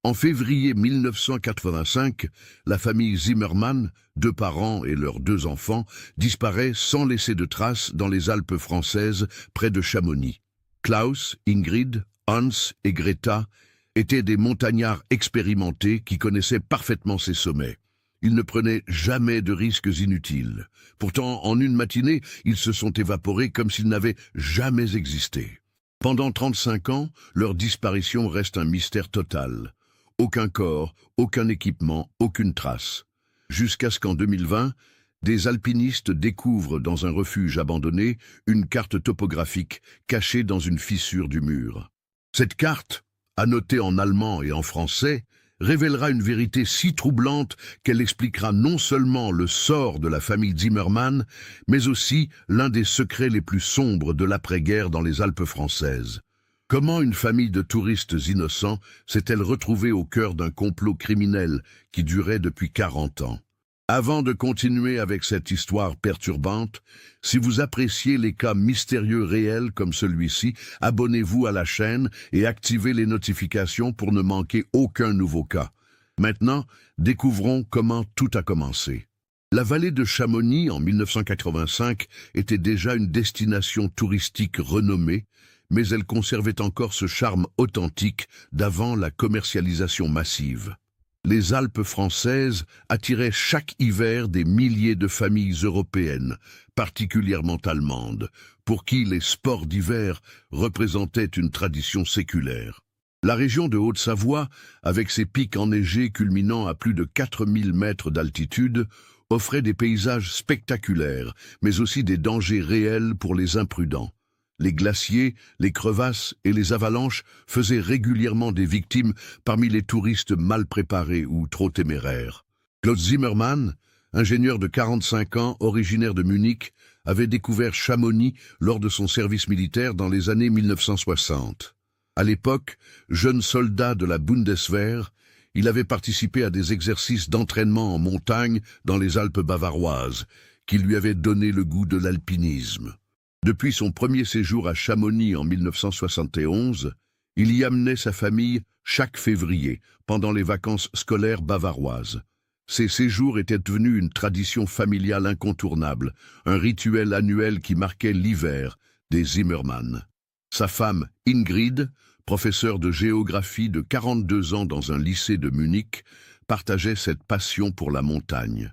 En février 1985, la famille Zimmermann, 2 parents et leurs 2 enfants, disparaît sans laisser de traces dans les Alpes françaises, près de Chamonix. Klaus, Ingrid, Hans et Greta étaient des montagnards expérimentés qui connaissaient parfaitement ces sommets. Ils ne prenaient jamais de risques inutiles. Pourtant, en une matinée, ils se sont évaporés comme s'ils n'avaient jamais existé. Pendant 35 ans, leur disparition reste un mystère total. Aucun corps, aucun équipement, aucune trace. Jusqu'à ce qu'en 2020, des alpinistes découvrent dans un refuge abandonné une carte topographique cachée dans une fissure du mur. Cette carte, annotée en allemand et en français, révélera une vérité si troublante qu'elle expliquera non seulement le sort de la famille Zimmermann, mais aussi l'un des secrets les plus sombres de l'après-guerre dans les Alpes françaises. Comment une famille de touristes innocents s'est-elle retrouvée au cœur d'un complot criminel qui durait depuis 40 ans? Avant de continuer avec cette histoire perturbante, si vous appréciez les cas mystérieux réels comme celui-ci, abonnez-vous à la chaîne et activez les notifications pour ne manquer aucun nouveau cas. Maintenant, découvrons comment tout a commencé. La vallée de Chamonix, en 1985, était déjà une destination touristique renommée, mais elle conservait encore ce charme authentique d'avant la commercialisation massive. Les Alpes françaises attiraient chaque hiver des milliers de familles européennes, particulièrement allemandes, pour qui les sports d'hiver représentaient une tradition séculaire. La région de Haute-Savoie, avec ses pics enneigés culminant à plus de 4000 mètres d'altitude, offrait des paysages spectaculaires, mais aussi des dangers réels pour les imprudents. Les glaciers, les crevasses et les avalanches faisaient régulièrement des victimes parmi les touristes mal préparés ou trop téméraires. Klaus Zimmermann, ingénieur de 45 ans, originaire de Munich, avait découvert Chamonix lors de son service militaire dans les années 1960. À l'époque, jeune soldat de la Bundeswehr, il avait participé à des exercices d'entraînement en montagne dans les Alpes bavaroises, qui lui avaient donné le goût de l'alpinisme. Depuis son premier séjour à Chamonix en 1971, il y amenait sa famille chaque février, pendant les vacances scolaires bavaroises. Ces séjours étaient devenus une tradition familiale incontournable, un rituel annuel qui marquait l'hiver des Zimmermann. Sa femme, Ingrid, professeure de géographie de 42 ans dans un lycée de Munich, partageait cette passion pour la montagne.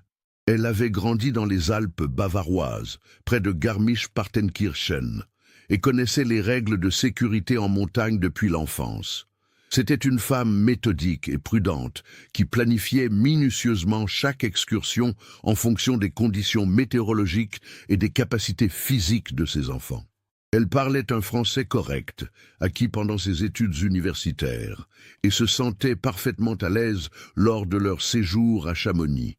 Elle avait grandi dans les Alpes bavaroises, près de Garmisch-Partenkirchen, et connaissait les règles de sécurité en montagne depuis l'enfance. C'était une femme méthodique et prudente, qui planifiait minutieusement chaque excursion en fonction des conditions météorologiques et des capacités physiques de ses enfants. Elle parlait un français correct, acquis pendant ses études universitaires, et se sentait parfaitement à l'aise lors de leur séjour à Chamonix.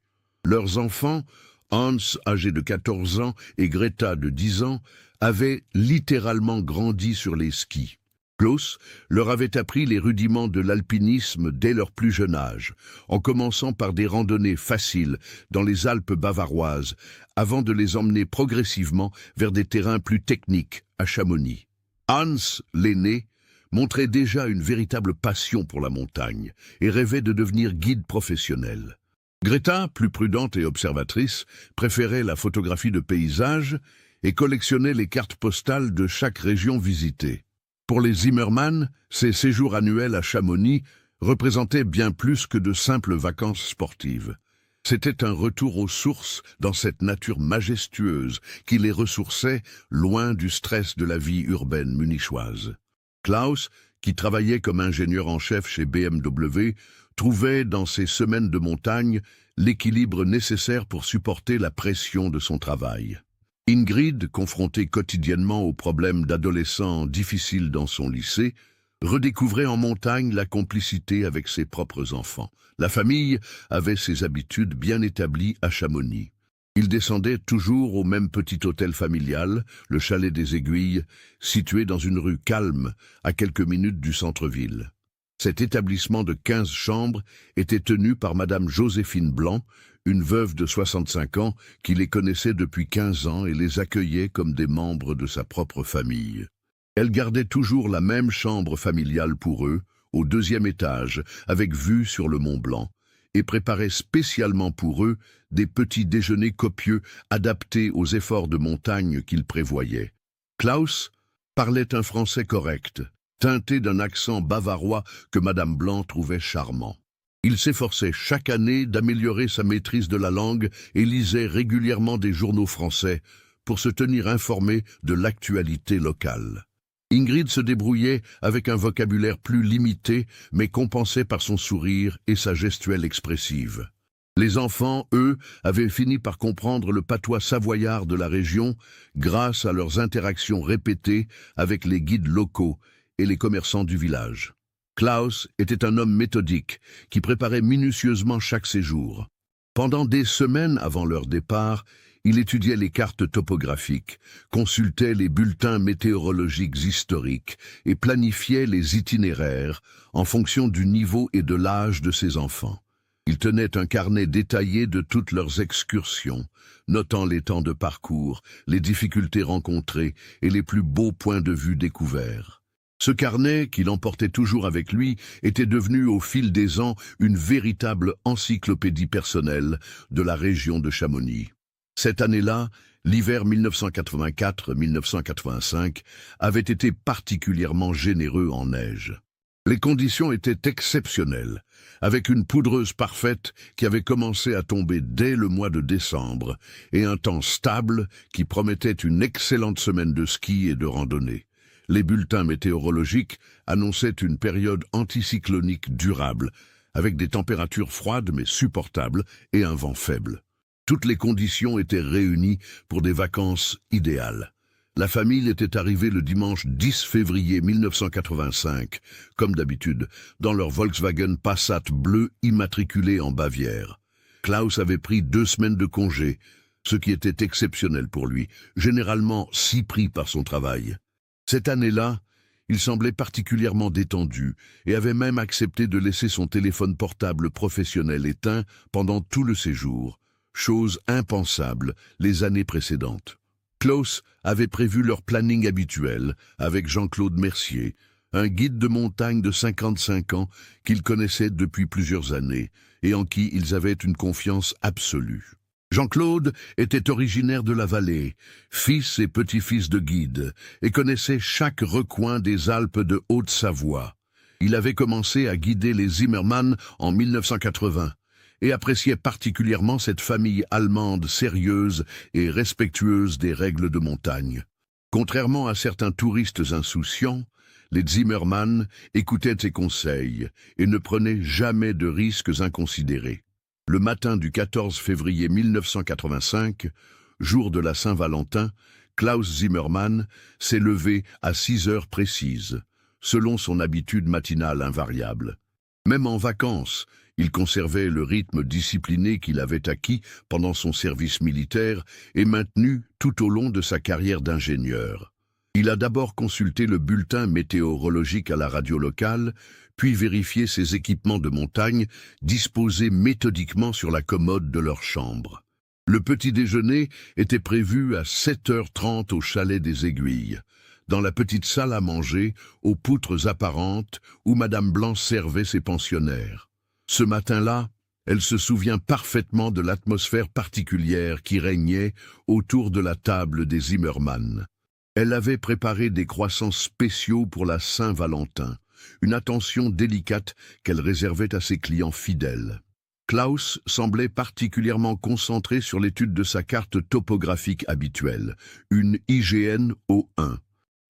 Leurs enfants, Hans, âgé de 14 ans, et Greta, de 10 ans, avaient littéralement grandi sur les skis. Klaus leur avait appris les rudiments de l'alpinisme dès leur plus jeune âge, en commençant par des randonnées faciles dans les Alpes bavaroises, avant de les emmener progressivement vers des terrains plus techniques à Chamonix. Hans, l'aîné, montrait déjà une véritable passion pour la montagne et rêvait de devenir guide professionnel. Greta, plus prudente et observatrice, préférait la photographie de paysages et collectionnait les cartes postales de chaque région visitée. Pour les Zimmermann, ces séjours annuels à Chamonix représentaient bien plus que de simples vacances sportives. C'était un retour aux sources dans cette nature majestueuse qui les ressourçait loin du stress de la vie urbaine munichoise. Klaus, qui travaillait comme ingénieur en chef chez BMW, trouvait dans ces semaines de montagne l'équilibre nécessaire pour supporter la pression de son travail. Ingrid, confrontée quotidiennement aux problèmes d'adolescents difficiles dans son lycée, redécouvrait en montagne la complicité avec ses propres enfants. La famille avait ses habitudes bien établies à Chamonix. Ils descendaient toujours au même petit hôtel familial, le Chalet des Aiguilles, situé dans une rue calme, à quelques minutes du centre-ville. Cet établissement de 15 chambres était tenu par Madame Joséphine Blanc, une veuve de 65 ans qui les connaissait depuis 15 ans et les accueillait comme des membres de sa propre famille. Elle gardait toujours la même chambre familiale pour eux, au deuxième étage, avec vue sur le Mont Blanc, et préparait spécialement pour eux des petits déjeuners copieux adaptés aux efforts de montagne qu'il prévoyait. Klaus parlait un français correct, teinté d'un accent bavarois que Madame Blanc trouvait charmant. Il s'efforçait chaque année d'améliorer sa maîtrise de la langue et lisait régulièrement des journaux français pour se tenir informé de l'actualité locale. Ingrid se débrouillait avec un vocabulaire plus limité, mais compensé par son sourire et sa gestuelle expressive. Les enfants, eux, avaient fini par comprendre le patois savoyard de la région grâce à leurs interactions répétées avec les guides locaux et les commerçants du village. Klaus était un homme méthodique qui préparait minutieusement chaque séjour. Pendant des semaines avant leur départ, il étudiait les cartes topographiques, consultait les bulletins météorologiques historiques et planifiait les itinéraires en fonction du niveau et de l'âge de ses enfants. Il tenait un carnet détaillé de toutes leurs excursions, notant les temps de parcours, les difficultés rencontrées et les plus beaux points de vue découverts. Ce carnet, qu'il emportait toujours avec lui, était devenu au fil des ans une véritable encyclopédie personnelle de la région de Chamonix. Cette année-là, l'hiver 1984-1985 avait été particulièrement généreux en neige. Les conditions étaient exceptionnelles, avec une poudreuse parfaite qui avait commencé à tomber dès le mois de décembre et un temps stable qui promettait une excellente semaine de ski et de randonnée. Les bulletins météorologiques annonçaient une période anticyclonique durable, avec des températures froides mais supportables et un vent faible. Toutes les conditions étaient réunies pour des vacances idéales. La famille était arrivée le dimanche 10 février 1985, comme d'habitude, dans leur Volkswagen Passat bleu immatriculé en Bavière. Klaus avait pris 2 semaines de congé, ce qui était exceptionnel pour lui, généralement si pris par son travail. Cette année-là, il semblait particulièrement détendu et avait même accepté de laisser son téléphone portable professionnel éteint pendant tout le séjour, chose impensable les années précédentes. Klaus avait prévu leur planning habituel avec Jean-Claude Mercier, un guide de montagne de 55 ans qu'ils connaissaient depuis plusieurs années et en qui ils avaient une confiance absolue. Jean-Claude était originaire de la vallée, fils et petit-fils de guide, et connaissait chaque recoin des Alpes de Haute-Savoie. Il avait commencé à guider les Zimmermann en 1980 et appréciait particulièrement cette famille allemande sérieuse et respectueuse des règles de montagne. Contrairement à certains touristes insouciants, les Zimmermann écoutaient ses conseils et ne prenaient jamais de risques inconsidérés. Le matin du 14 février 1985, jour de la Saint-Valentin, Klaus Zimmermann s'est levé à 6 heures précises, selon son habitude matinale invariable. Même en vacances, il conservait le rythme discipliné qu'il avait acquis pendant son service militaire et maintenu tout au long de sa carrière d'ingénieur. Il a d'abord consulté le bulletin météorologique à la radio locale, puis vérifié ses équipements de montagne disposés méthodiquement sur la commode de leur chambre. Le petit déjeuner était prévu à 7h30 au chalet des Aiguilles, dans la petite salle à manger aux poutres apparentes où Madame Blanc servait ses pensionnaires. Ce matin-là, elle se souvient parfaitement de l'atmosphère particulière qui régnait autour de la table des Zimmermann. Elle avait préparé des croissants spéciaux pour la Saint-Valentin, une attention délicate qu'elle réservait à ses clients fidèles. Klaus semblait particulièrement concentré sur l'étude de sa carte topographique habituelle, une IGN O1,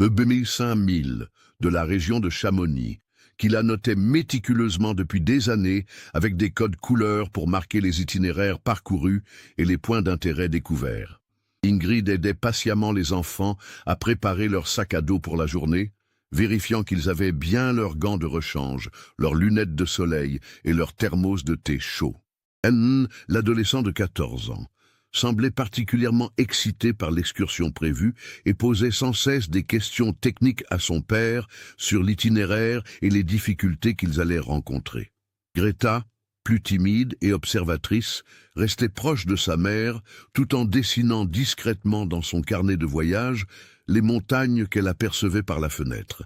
EBMI 5000, de la région de Chamonix, qu'il annotait méticuleusement depuis des années avec des codes couleurs pour marquer les itinéraires parcourus et les points d'intérêt découverts. Ingrid aidait patiemment les enfants à préparer leur sac à dos pour la journée, vérifiant qu'ils avaient bien leurs gants de rechange, leurs lunettes de soleil et leurs thermos de thé chaud. N, l'adolescent de 14 ans, semblait particulièrement excité par l'excursion prévue et posait sans cesse des questions techniques à son père sur l'itinéraire et les difficultés qu'ils allaient rencontrer. Greta, plus timide et observatrice, restait proche de sa mère tout en dessinant discrètement dans son carnet de voyage les montagnes qu'elle apercevait par la fenêtre.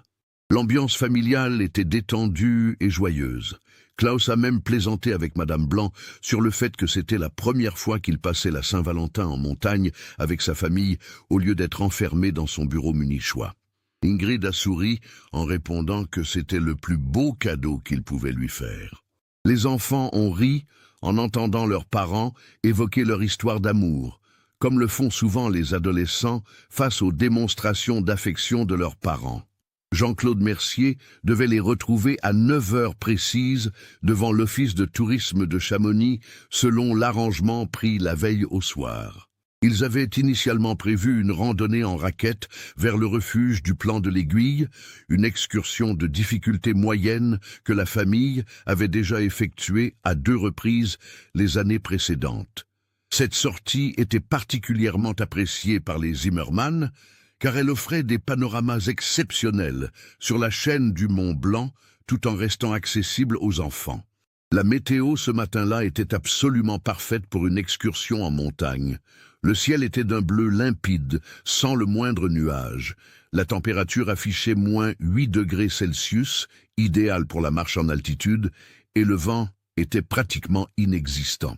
L'ambiance familiale était détendue et joyeuse. Klaus a même plaisanté avec Madame Blanc sur le fait que c'était la première fois qu'il passait la Saint-Valentin en montagne avec sa famille au lieu d'être enfermé dans son bureau munichois. Ingrid a souri en répondant que c'était le plus beau cadeau qu'il pouvait lui faire. Les enfants ont ri en entendant leurs parents évoquer leur histoire d'amour, comme le font souvent les adolescents face aux démonstrations d'affection de leurs parents. Jean-Claude Mercier devait les retrouver à 9 heures précises devant l'office de tourisme de Chamonix selon l'arrangement pris la veille au soir. Ils avaient initialement prévu une randonnée en raquette vers le refuge du Plan de l'Aiguille, une excursion de difficulté moyenne que la famille avait déjà effectuée à 2 reprises les années précédentes. Cette sortie était particulièrement appréciée par les Zimmermann, car elle offrait des panoramas exceptionnels sur la chaîne du Mont Blanc tout en restant accessible aux enfants. La météo ce matin-là était absolument parfaite pour une excursion en montagne. Le ciel était d'un bleu limpide, sans le moindre nuage. La température affichait -8 degrés Celsius, idéal pour la marche en altitude, et le vent était pratiquement inexistant.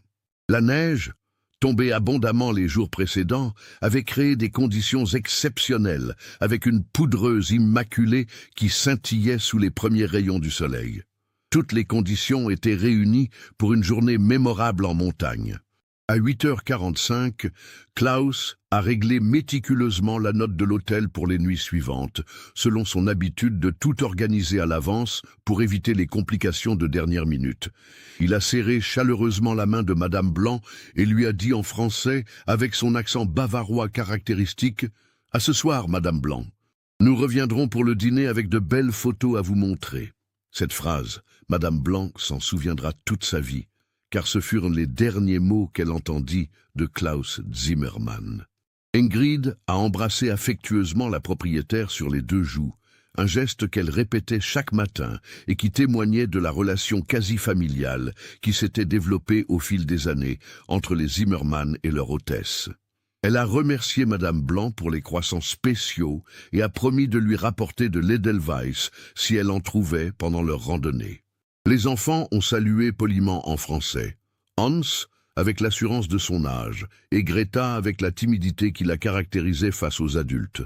La neige, tombé abondamment les jours précédents, avait créé des conditions exceptionnelles, avec une poudreuse immaculée qui scintillait sous les premiers rayons du soleil. Toutes les conditions étaient réunies pour une journée mémorable en montagne. À 8h45, Klaus a réglé méticuleusement la note de l'hôtel pour les nuits suivantes, selon son habitude de tout organiser à l'avance pour éviter les complications de dernière minute. Il a serré chaleureusement la main de Madame Blanc et lui a dit en français, avec son accent bavarois caractéristique, « À ce soir, Madame Blanc. Nous reviendrons pour le dîner avec de belles photos à vous montrer. » Cette phrase, Madame Blanc s'en souviendra toute sa vie, car ce furent les derniers mots qu'elle entendit de Klaus Zimmermann. Ingrid a embrassé affectueusement la propriétaire sur les 2 joues, un geste qu'elle répétait chaque matin et qui témoignait de la relation quasi familiale qui s'était développée au fil des années entre les Zimmermann et leur hôtesse. Elle a remercié Madame Blanc pour les croissants spéciaux et a promis de lui rapporter de l'Edelweiss si elle en trouvait pendant leur randonnée. Les enfants ont salué poliment en français. Hans, avec l'assurance de son âge, et Greta avec la timidité qui la caractérisait face aux adultes.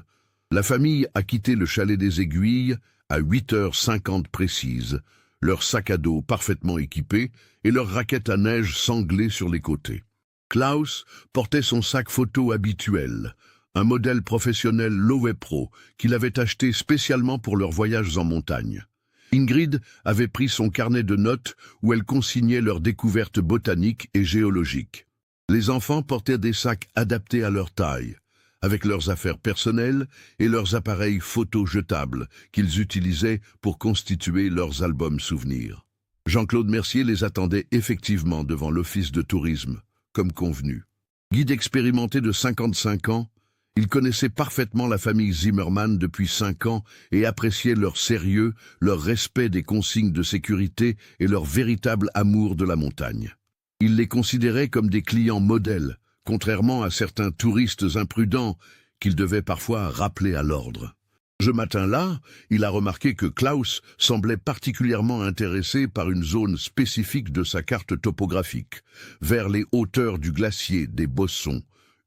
La famille a quitté le chalet des Aiguilles à 8h50 précises, leur sac à dos parfaitement équipé et leurs raquettes à neige sanglées sur les côtés. Klaus portait son sac photo habituel, un modèle professionnel Loewe Pro qu'il avait acheté spécialement pour leurs voyages en montagne. Ingrid avait pris son carnet de notes où elle consignait leurs découvertes botaniques et géologiques. Les enfants portaient des sacs adaptés à leur taille, avec leurs affaires personnelles et leurs appareils photo jetables qu'ils utilisaient pour constituer leurs albums souvenirs. Jean-Claude Mercier les attendait effectivement devant l'office de tourisme, comme convenu. Guide expérimenté de 55 ans, il connaissait parfaitement la famille Zimmermann depuis 5 ans et appréciait leur sérieux, leur respect des consignes de sécurité et leur véritable amour de la montagne. Il les considérait comme des clients modèles, contrairement à certains touristes imprudents qu'il devait parfois rappeler à l'ordre. Ce matin-là, il a remarqué que Klaus semblait particulièrement intéressé par une zone spécifique de sa carte topographique, vers les hauteurs du glacier des Bossons,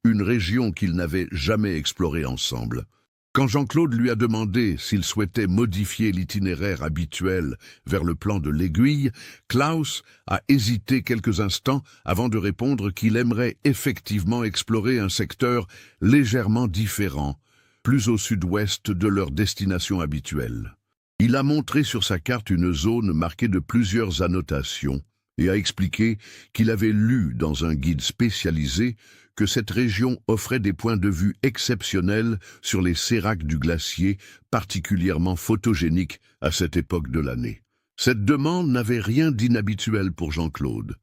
une région qu'ils n'avaient jamais explorée ensemble. Quand Jean-Claude lui a demandé s'il souhaitait modifier l'itinéraire habituel vers le Plan de l'Aiguille, Klaus a hésité quelques instants avant de répondre qu'il aimerait effectivement explorer un secteur légèrement différent, plus au sud-ouest de leur destination habituelle. Il a montré sur sa carte une zone marquée de plusieurs annotations et a expliqué qu'il avait lu dans un guide spécialisé que cette région offrait des points de vue exceptionnels sur les séracs du glacier, particulièrement photogéniques à cette époque de l'année. Cette demande n'avait rien d'inhabituel pour Jean-Claude.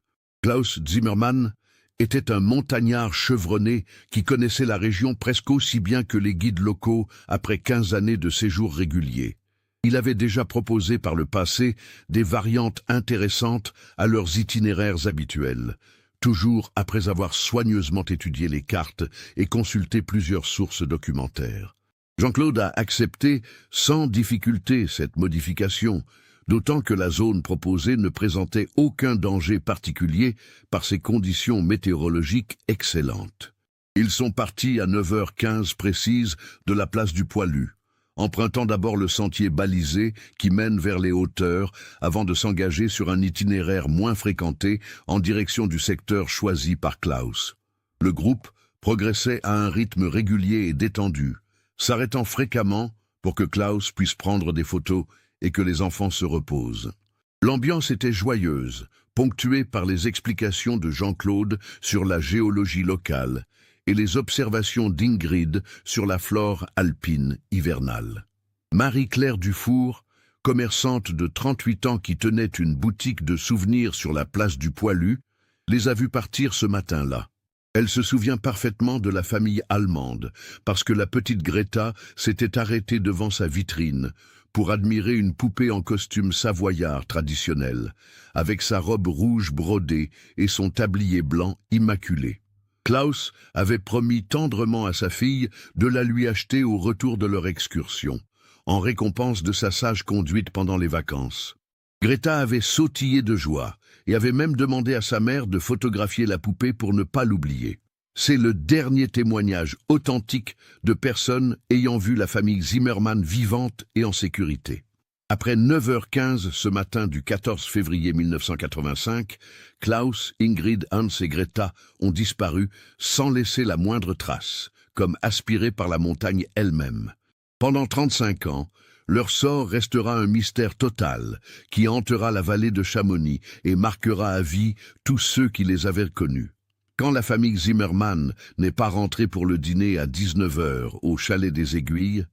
Klaus Zimmermann était un montagnard chevronné qui connaissait la région presque aussi bien que les guides locaux après 15 années de séjour régulier. Il avait déjà proposé par le passé des variantes intéressantes à leurs itinéraires habituels, toujours après avoir soigneusement étudié les cartes et consulté plusieurs sources documentaires. Jean-Claude a accepté sans difficulté cette modification, d'autant que la zone proposée ne présentait aucun danger particulier par ses conditions météorologiques excellentes. Ils sont partis à 9h15 précise de la place du Poilu, empruntant d'abord le sentier balisé qui mène vers les hauteurs avant de s'engager sur un itinéraire moins fréquenté en direction du secteur choisi par Klaus. Le groupe progressait à un rythme régulier et détendu, s'arrêtant fréquemment pour que Klaus puisse prendre des photos et que les enfants se reposent. L'ambiance était joyeuse, ponctuée par les explications de Jean-Claude sur la géologie locale et les observations d'Ingrid sur la flore alpine hivernale. Marie-Claire Dufour, commerçante de 38 ans qui tenait une boutique de souvenirs sur la place du Poilu, les a vus partir ce matin-là. Elle se souvient parfaitement de la famille allemande, parce que la petite Greta s'était arrêtée devant sa vitrine pour admirer une poupée en costume savoyard traditionnel, avec sa robe rouge brodée et son tablier blanc immaculé. Klaus avait promis tendrement à sa fille de la lui acheter au retour de leur excursion, en récompense de sa sage conduite pendant les vacances. Greta avait sautillé de joie et avait même demandé à sa mère de photographier la poupée pour ne pas l'oublier. C'est le dernier témoignage authentique de personnes ayant vu la famille Zimmermann vivante et en sécurité. Après 9h15 ce matin du 14 février 1985, Klaus, Ingrid, Hans et Greta ont disparu sans laisser la moindre trace, comme aspirés par la montagne elle-même. Pendant 35 ans, leur sort restera un mystère total qui hantera la vallée de Chamonix et marquera à vie tous ceux qui les avaient connus. Quand la famille Zimmermann n'est pas rentrée pour le dîner à 19h au chalet des Aiguilles,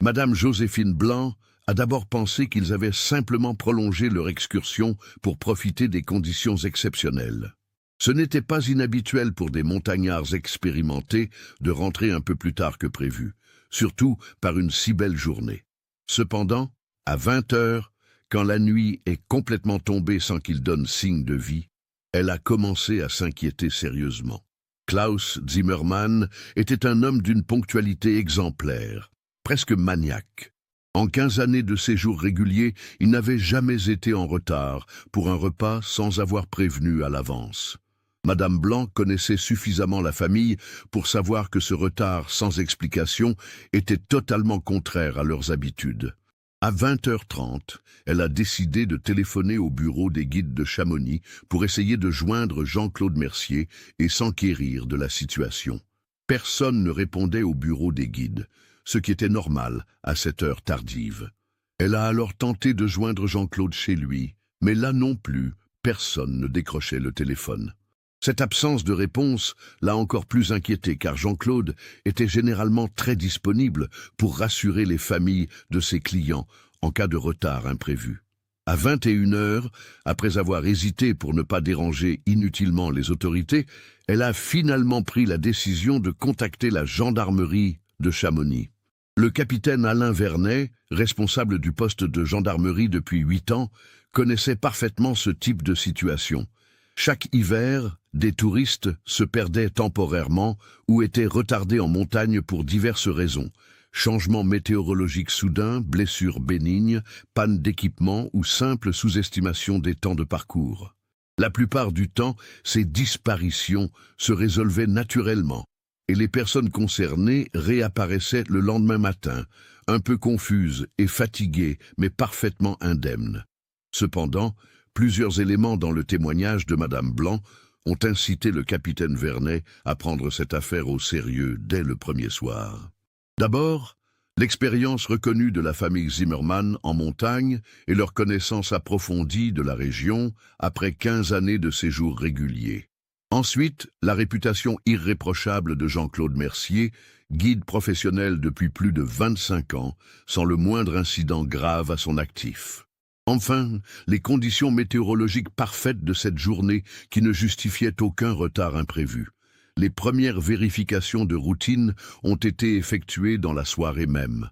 Madame Joséphine Blanc a d'abord pensé qu'ils avaient simplement prolongé leur excursion pour profiter des conditions exceptionnelles. Ce n'était pas inhabituel pour des montagnards expérimentés de rentrer un peu plus tard que prévu, surtout par une si belle journée. Cependant, à 20h, quand la nuit est complètement tombée sans qu'il donne signe de vie, elle a commencé à s'inquiéter sérieusement. Klaus Zimmermann était un homme d'une ponctualité exemplaire, presque maniaque. En 15 années de séjour régulier, il n'avait jamais été en retard pour un repas sans avoir prévenu à l'avance. Madame Blanc connaissait suffisamment la famille pour savoir que ce retard sans explication était totalement contraire à leurs habitudes. À 20h30, elle a décidé de téléphoner au bureau des guides de Chamonix pour essayer de joindre Jean-Claude Mercier et s'enquérir de la situation. Personne ne répondait au bureau des guides, ce qui était normal à cette heure tardive. Elle a alors tenté de joindre Jean-Claude chez lui, mais là non plus, personne ne décrochait le téléphone. Cette absence de réponse l'a encore plus inquiété car Jean-Claude était généralement très disponible pour rassurer les familles de ses clients en cas de retard imprévu. À 21h, après avoir hésité pour ne pas déranger inutilement les autorités, elle a finalement pris la décision de contacter la gendarmerie de Chamonix. Le capitaine Alain Vernet, responsable du poste de gendarmerie depuis 8 ans, connaissait parfaitement ce type de situation. Chaque hiver, des touristes se perdaient temporairement ou étaient retardés en montagne pour diverses raisons. Changements météorologiques soudains, blessures bénignes, panne d'équipement ou simple sous-estimation des temps de parcours. La plupart du temps, ces disparitions se résolvaient naturellement et les personnes concernées réapparaissaient le lendemain matin, un peu confuses et fatiguées mais parfaitement indemnes. Cependant, plusieurs éléments dans le témoignage de Madame Blanc ont incité le capitaine Vernet à prendre cette affaire au sérieux dès le premier soir. D'abord, l'expérience reconnue de la famille Zimmermann en montagne et leur connaissance approfondie de la région après 15 années de séjour régulier. Ensuite, la réputation irréprochable de Jean-Claude Mercier, guide professionnel depuis plus de 25 ans, sans le moindre incident grave à son actif. Enfin, les conditions météorologiques parfaites de cette journée qui ne justifiaient aucun retard imprévu. Les premières vérifications de routine ont été effectuées dans la soirée même.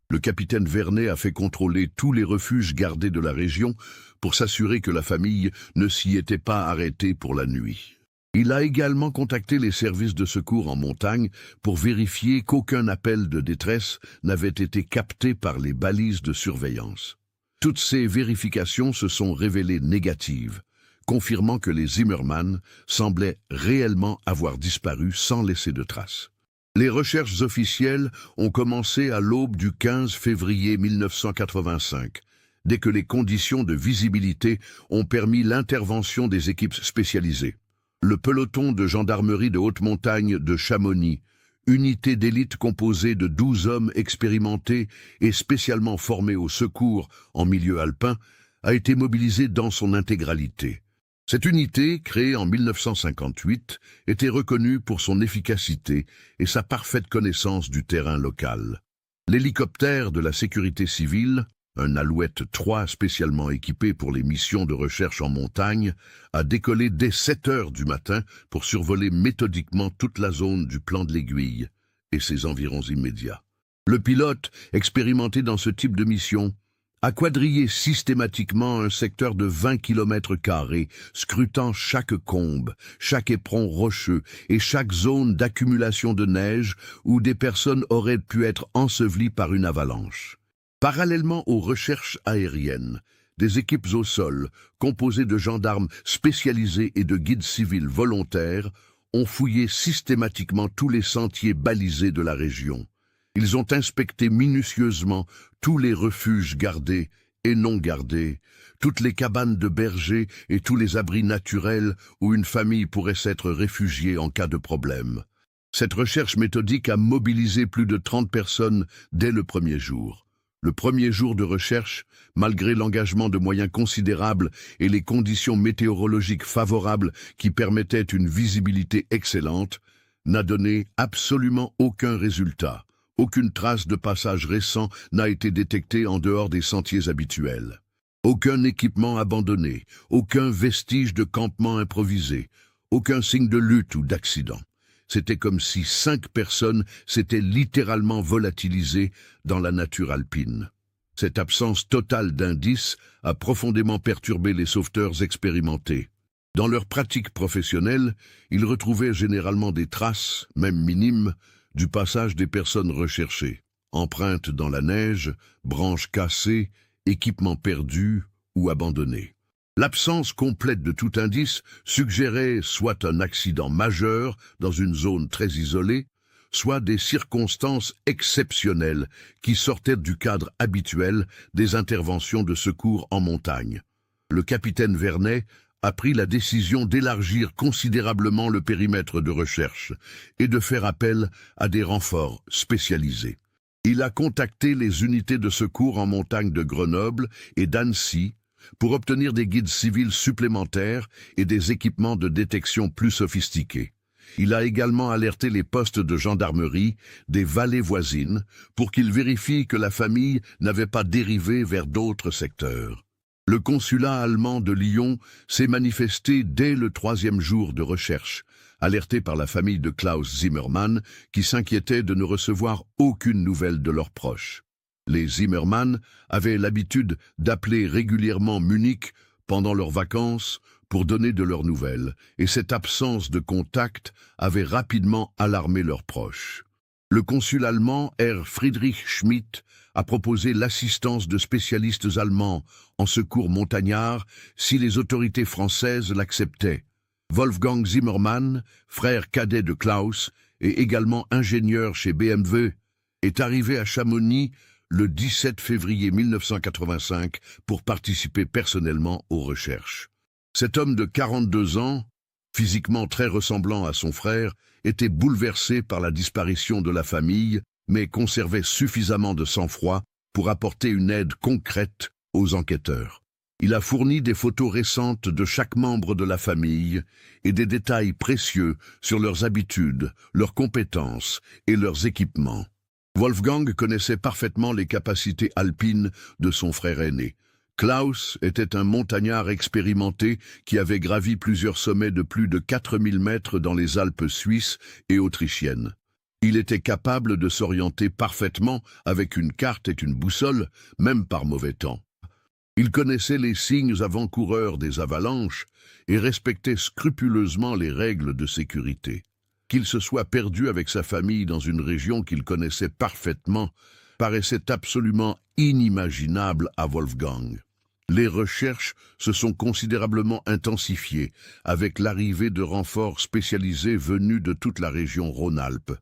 Le capitaine Vernet a fait contrôler tous les refuges gardés de la région pour s'assurer que la famille ne s'y était pas arrêtée pour la nuit. Il a également contacté les services de secours en montagne pour vérifier qu'aucun appel de détresse n'avait été capté par les balises de surveillance. Toutes ces vérifications se sont révélées négatives, confirmant que les Zimmermann semblaient réellement avoir disparu sans laisser de traces. Les recherches officielles ont commencé à l'aube du 15 février 1985, dès que les conditions de visibilité ont permis l'intervention des équipes spécialisées. Le peloton de gendarmerie de haute montagne de Chamonix, unité d'élite composée de 12 hommes expérimentés et spécialement formés au secours en milieu alpin, a été mobilisé dans son intégralité. Cette unité, créée en 1958, était reconnue pour son efficacité et sa parfaite connaissance du terrain local. L'hélicoptère de la sécurité civile, un Alouette 3 spécialement équipé pour les missions de recherche en montagne, a décollé dès 7 heures du matin pour survoler méthodiquement toute la zone du plan de l'Aiguille et ses environs immédiats. Le pilote, expérimenté dans ce type de mission, a quadrillé systématiquement un secteur de 20 km², scrutant chaque combe, chaque éperon rocheux et chaque zone d'accumulation de neige où des personnes auraient pu être ensevelies par une avalanche. Parallèlement aux recherches aériennes, des équipes au sol, composées de gendarmes spécialisés et de guides civils volontaires, ont fouillé systématiquement tous les sentiers balisés de la région. Ils ont inspecté minutieusement tous les refuges gardés et non gardés, toutes les cabanes de bergers et tous les abris naturels où une famille pourrait s'être réfugiée en cas de problème. Cette recherche méthodique a mobilisé plus de 30 personnes dès le premier jour. Le premier jour de recherche, malgré l'engagement de moyens considérables et les conditions météorologiques favorables qui permettaient une visibilité excellente, n'a donné absolument aucun résultat. Aucune trace de passage récent n'a été détectée en dehors des sentiers habituels. Aucun équipement abandonné, aucun vestige de campement improvisé, aucun signe de lutte ou d'accident. C'était comme si 5 personnes s'étaient littéralement volatilisées dans la nature alpine. Cette absence totale d'indices a profondément perturbé les sauveteurs expérimentés. Dans leur pratique professionnelle, ils retrouvaient généralement des traces, même minimes, du passage des personnes recherchées. Empreintes dans la neige, branches cassées, équipements perdus ou abandonnés. L'absence complète de tout indice suggérait soit un accident majeur dans une zone très isolée, soit des circonstances exceptionnelles qui sortaient du cadre habituel des interventions de secours en montagne. Le capitaine Vernet a pris la décision d'élargir considérablement le périmètre de recherche et de faire appel à des renforts spécialisés. Il a contacté les unités de secours en montagne de Grenoble et d'Annecy pour obtenir des guides civils supplémentaires et des équipements de détection plus sophistiqués. Il a également alerté les postes de gendarmerie des vallées voisines pour qu'ils vérifient que la famille n'avait pas dérivé vers d'autres secteurs. Le consulat allemand de Lyon s'est manifesté dès le 3e jour de recherche, alerté par la famille de Klaus Zimmermann qui s'inquiétait de ne recevoir aucune nouvelle de leurs proches. Les Zimmermann avaient l'habitude d'appeler régulièrement Munich pendant leurs vacances pour donner de leurs nouvelles, et cette absence de contact avait rapidement alarmé leurs proches. Le consul allemand Herr Friedrich Schmidt a proposé l'assistance de spécialistes allemands en secours montagnard si les autorités françaises l'acceptaient. Wolfgang Zimmermann, frère cadet de Klaus et également ingénieur chez BMW, est arrivé à Chamonix le 17 février 1985 pour participer personnellement aux recherches. Cet homme de 42 ans, physiquement très ressemblant à son frère, était bouleversé par la disparition de la famille, mais conservait suffisamment de sang-froid pour apporter une aide concrète aux enquêteurs. Il a fourni des photos récentes de chaque membre de la famille et des détails précieux sur leurs habitudes, leurs compétences et leurs équipements. Wolfgang connaissait parfaitement les capacités alpines de son frère aîné. Klaus était un montagnard expérimenté qui avait gravi plusieurs sommets de plus de 4000 mètres dans les Alpes suisses et autrichiennes. Il était capable de s'orienter parfaitement avec une carte et une boussole, même par mauvais temps. Il connaissait les signes avant-coureurs des avalanches et respectait scrupuleusement les règles de sécurité. Qu'il se soit perdu avec sa famille dans une région qu'il connaissait parfaitement paraissait absolument inimaginable à Wolfgang. Les recherches se sont considérablement intensifiées avec l'arrivée de renforts spécialisés venus de toute la région Rhône-Alpes.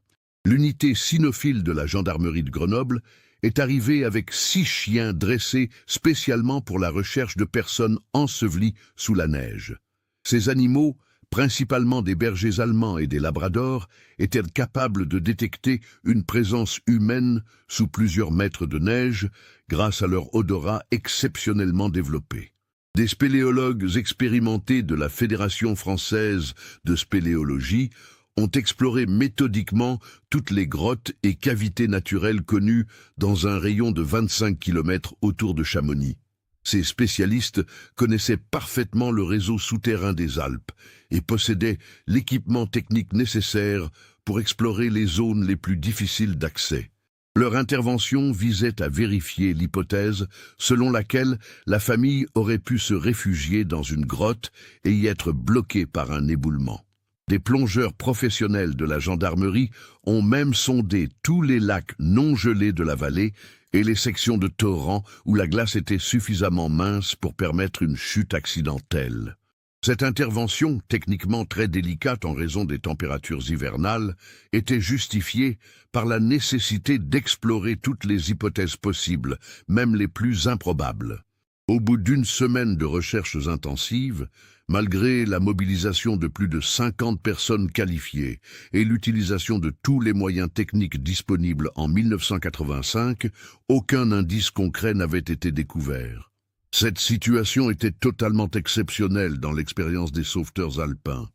L'unité cynophile de la gendarmerie de Grenoble est arrivée avec 6 chiens dressés spécialement pour la recherche de personnes ensevelies sous la neige. Ces animaux, principalement des bergers allemands et des labradors, étaient capables de détecter une présence humaine sous plusieurs mètres de neige grâce à leur odorat exceptionnellement développé. Des spéléologues expérimentés de la Fédération française de spéléologie ont exploré méthodiquement toutes les grottes et cavités naturelles connues dans un rayon de 25 km autour de Chamonix. Ces spécialistes connaissaient parfaitement le réseau souterrain des Alpes et possédaient l'équipement technique nécessaire pour explorer les zones les plus difficiles d'accès. Leur intervention visait à vérifier l'hypothèse selon laquelle la famille aurait pu se réfugier dans une grotte et y être bloquée par un éboulement. Des plongeurs professionnels de la gendarmerie ont même sondé tous les lacs non gelés de la vallée et les sections de torrents où la glace était suffisamment mince pour permettre une chute accidentelle. Cette intervention, techniquement très délicate en raison des températures hivernales, était justifiée par la nécessité d'explorer toutes les hypothèses possibles, même les plus improbables. Au bout d'une semaine de recherches intensives, malgré la mobilisation de plus de 50 personnes qualifiées et l'utilisation de tous les moyens techniques disponibles en 1985, aucun indice concret n'avait été découvert. Cette situation était totalement exceptionnelle dans l'expérience des sauveteurs alpins.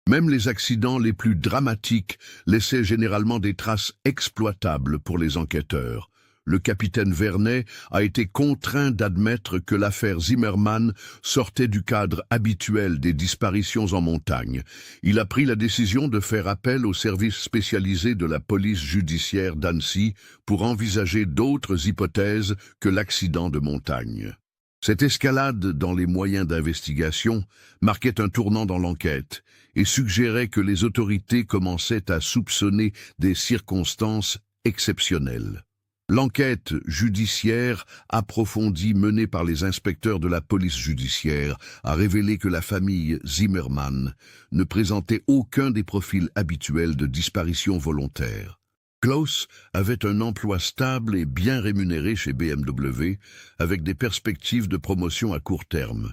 Même les accidents les plus dramatiques laissaient généralement des traces exploitables pour les enquêteurs. Le capitaine Vernet a été contraint d'admettre que l'affaire Zimmermann sortait du cadre habituel des disparitions en montagne. Il a pris la décision de faire appel au service spécialisé de la police judiciaire d'Annecy pour envisager d'autres hypothèses que l'accident de montagne. Cette escalade dans les moyens d'investigation marquait un tournant dans l'enquête et suggérait que les autorités commençaient à soupçonner des circonstances exceptionnelles. L'enquête judiciaire approfondie menée par les inspecteurs de la police judiciaire a révélé que la famille Zimmermann ne présentait aucun des profils habituels de disparition volontaire. Klaus avait un emploi stable et bien rémunéré chez BMW, avec des perspectives de promotion à court terme.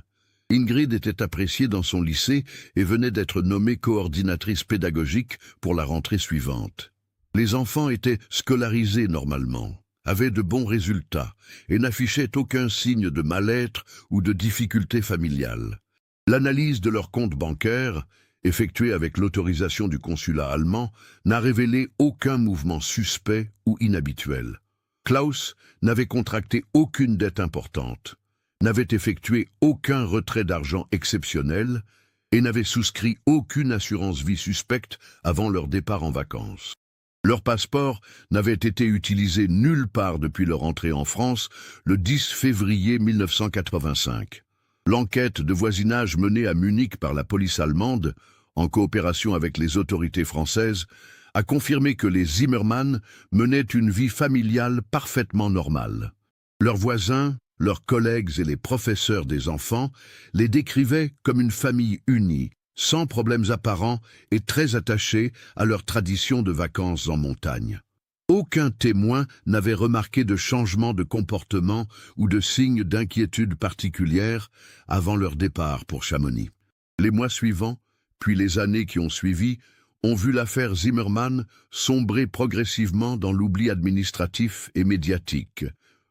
Ingrid était appréciée dans son lycée et venait d'être nommée coordinatrice pédagogique pour la rentrée suivante. Les enfants étaient scolarisés normalement, avaient de bons résultats et n'affichaient aucun signe de mal-être ou de difficultés familiales. L'analyse de leurs comptes bancaires, effectuée avec l'autorisation du consulat allemand, n'a révélé aucun mouvement suspect ou inhabituel. Klaus n'avait contracté aucune dette importante, n'avait effectué aucun retrait d'argent exceptionnel et n'avait souscrit aucune assurance vie suspecte avant leur départ en vacances. Leur passeport n'avait été utilisé nulle part depuis leur entrée en France le 10 février 1985. L'enquête de voisinage menée à Munich par la police allemande, en coopération avec les autorités françaises, a confirmé que les Zimmermann menaient une vie familiale parfaitement normale. Leurs voisins, leurs collègues et les professeurs des enfants les décrivaient comme une famille unie, sans problèmes apparents et très attachés à leur tradition de vacances en montagne. Aucun témoin n'avait remarqué de changement de comportement ou de signes d'inquiétude particulière avant leur départ pour Chamonix. Les mois suivants, puis les années qui ont suivi, ont vu l'affaire Zimmermann sombrer progressivement dans l'oubli administratif et médiatique.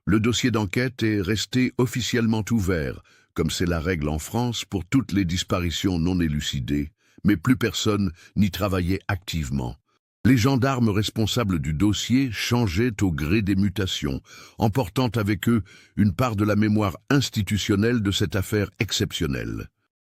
Le dossier d'enquête est resté officiellement ouvert, comme c'est la règle en France pour toutes les disparitions non élucidées, mais plus personne n'y travaillait activement. Les gendarmes responsables du dossier changeaient au gré des mutations, emportant avec eux une part de la mémoire institutionnelle de cette affaire exceptionnelle.